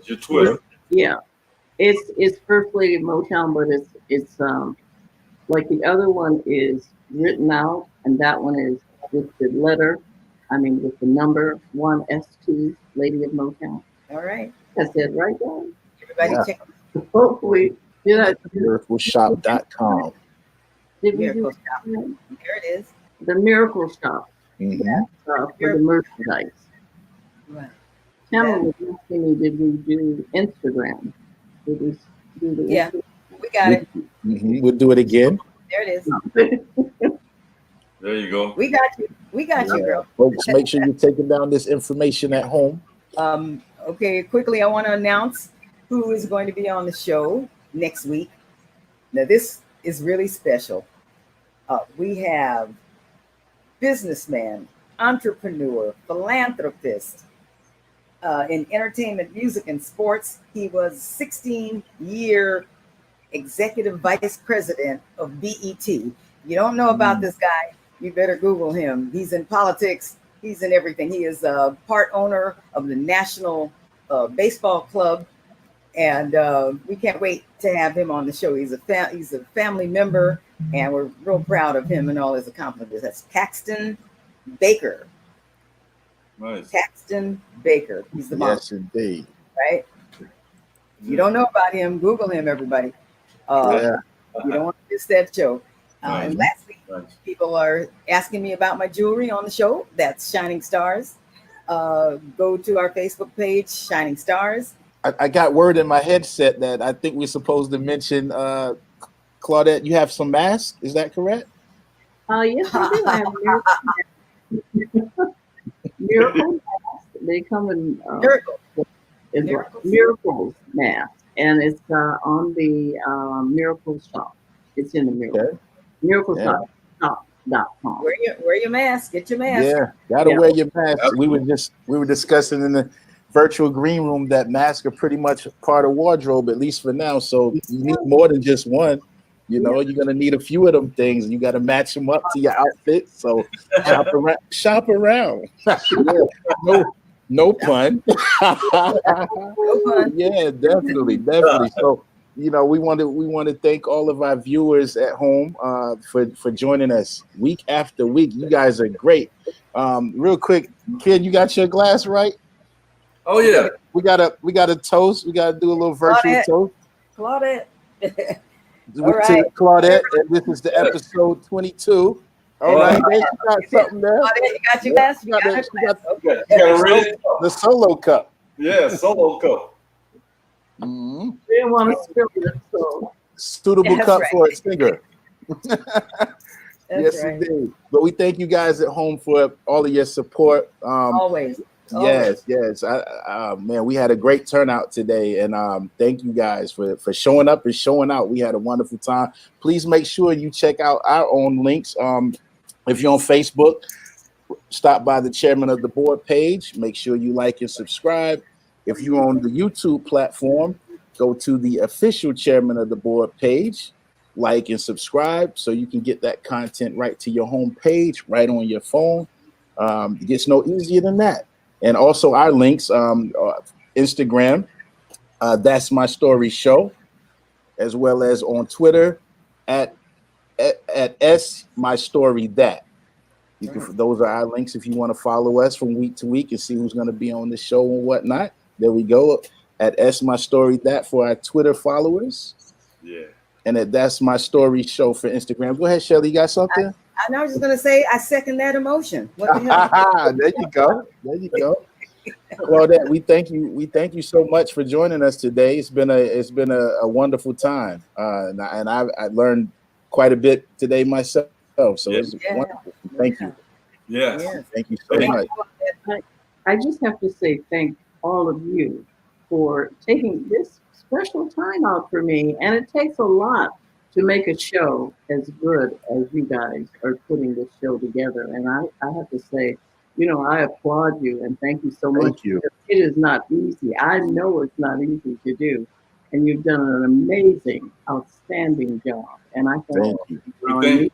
Your Twitter. Yeah, it's First Lady of Motown, but it's like the other one is written out, and that one is with the letter. I mean, with the number 1ST, Lady of Motown. All right. I said right there. Everybody check. Hopefully, miracleshop.com. Did we Miracle do Shop. There it is. the Miracle Shop for the merchandise? Right. Tamra was asking me, did we do Instagram? Did we do the Instagram? We got it. We'll do it again. There it is. There you go. We got you. We got you, girl. Folks, make sure you're taking down this information at home. Okay, quickly, I want to announce who is going to be on the show next week. Now, this is really special. We have businessman, entrepreneur, philanthropist in entertainment, music, and sports. He was 16-year executive vice president of BET. You don't know about this guy, you better Google him. He's in politics. He's in everything. He is a part owner of the National Baseball Club. And we can't wait to have him on the show. He's a family member, and we're real proud of him and all his accomplishments. That's Paxton Baker. Nice. Paxton Baker. He's the boss. Yes, indeed. Right? If you don't know about him, Google him, everybody. You don't want to miss that show. And lastly, people are asking me about my jewelry on the show. That's Shining Stars. Go to our Facebook page, Shining Stars. I got word in my headset that I think we're supposed to mention, Claudette, you have some masks. Is that correct? Yes, I do. I have miracle masks. They come in miracles mask, and it's on the Miracle Shop. It's in the Miracle. Miracleshop.com. Wear your mask. Get your mask. Yeah, gotta wear your mask. We were discussing in the virtual green room that masks are pretty much part of wardrobe, at least for now. So you need more than just one. You know, you're gonna need a few of them things, and you got to match them up to your outfit. So shop around. Shop around. No pun. Yeah, definitely. So, you know, we want to thank all of our viewers at home for joining us week after week. You guys are great. Real quick, kid, you got your glass right? Oh yeah. We got a toast. We got to do a little virtual toast. Claudette. All right. To Claudette, and this is the episode 22. All right, there you got something there. Claudette, you got your glass? You got Okay. The solo cup. Yeah, solo cup. Mm-hmm. They didn't want to spill it, so. Suitable cup for a singer. That's yes, right. indeed. But we thank you guys at home for all of your support. Always. Yes. Man, we had a great turnout today, and thank you guys for showing up and showing out. We had a wonderful time. Please make sure you check out our own links. If you're on Facebook, stop by the Chairman of the Board page. Make sure you like and subscribe. If you're on the YouTube platform, go to the official Chairman of the Board page, like and subscribe, so you can get that content right to your home page, right on your phone. It gets no easier than that. And also our links, Instagram, That's My Story Show, as well as on Twitter at S My Story That. Those are our links if you want to follow us from week to week and see who's going to be on the show and whatnot. There we go, at S My Story That for our Twitter followers. Yeah. And at That's My Story Show for Instagram. Go ahead, Shelly, you got something? I was just going to say, I second that emotion. What the hell? There you go. Claudette, we thank you so much for joining us today. It's been a wonderful time, and I learned quite a bit today myself. So it's wonderful. Thank you. Yes. Thank you so much. I just have to say thank all of you for taking this special time out for me, and it takes a lot to make a show as good as you guys are putting this show together. And I have to say, you know, I applaud you and thank you so much. Thank you. It is not easy. I know it's not easy to do. And you've done an amazing, outstanding job. And I thank you for allowing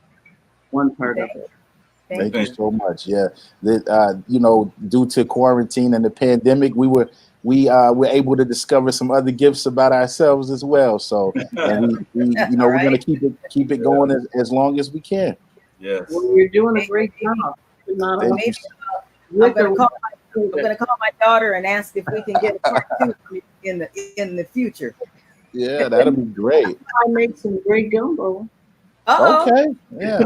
one part of it. Thank you so much. Yeah. You know, due to quarantine and the pandemic, we were able to discover some other gifts about ourselves as well. So, and we you know, we're going to keep it going as long as we can. Yes. Well, you're doing a great job. I'm going to call my daughter and ask if we can get a part 2 in the future. Yeah, that'll be great. I make some great gumbo. Okay. Yeah.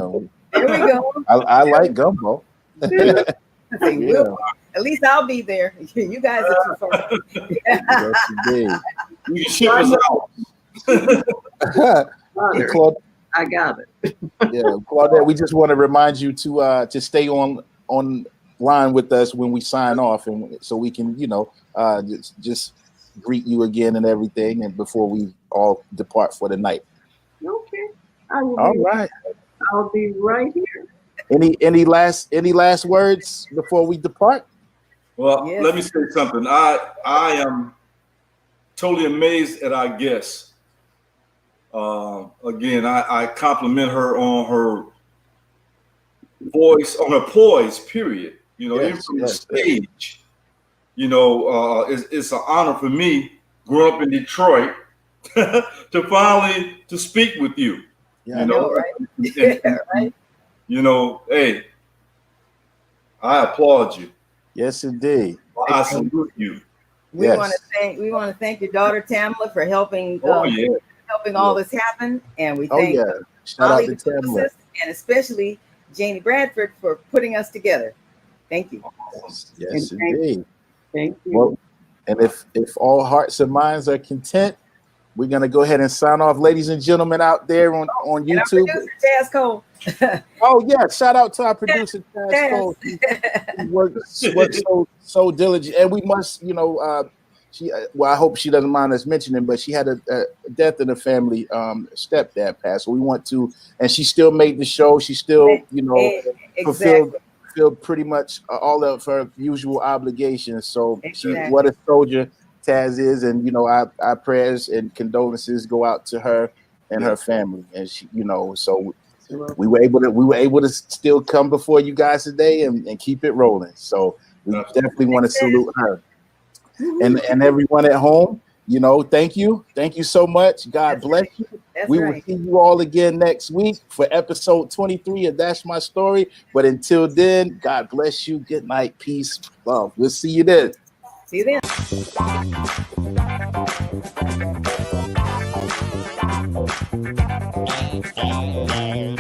There we go. I like gumbo. Yeah. At least I'll be there. You guys are too far. Yes, indeed. You can ship us out. I got it. Yeah, Claudette, we just want to remind you to stay online with us when we sign off, and so we can, you know, just greet you again and everything, and before we all depart for the night. Okay. I'll be right here. Any last words before we depart? Well, let me say something. I am totally amazed at our guests. Again, I compliment her on her voice, on her poise, period. You know, even from the stage, you know, it's an honor for me, growing up in Detroit, to finally to speak with you. Yeah, you know, right? Right. You know, hey, I applaud you. Yes, indeed. I salute you. We want to thank your daughter Tamra for helping all this happen, and we thank shout out to Tamra, and especially Janie Bradford for putting us together. Thank you. Yes, indeed. Thank you. Well, and if all hearts and minds are content, we're gonna go ahead and sign off, ladies and gentlemen out there on YouTube. Our producer, Taz Cole. Oh yeah, shout out to our producer Taz Cole. He works so diligent, and we must, you know, I hope she doesn't mind us mentioning, but she had a death in the family. Stepdad passed. So we want to, and she still made the show. She still, you know, fulfilled pretty much all of her usual obligations. So what a soldier Taz is, and you know, our prayers and condolences go out to her and her family, and she, you know, so we were able to still come before you guys today and keep it rolling. So we definitely want to salute her and everyone at home. You know, thank you so much. God bless you. We will see you all again next week for episode 23 of That's My Story. But until then, God bless you. Good night, peace, love. We'll see you then. See you then. Hey,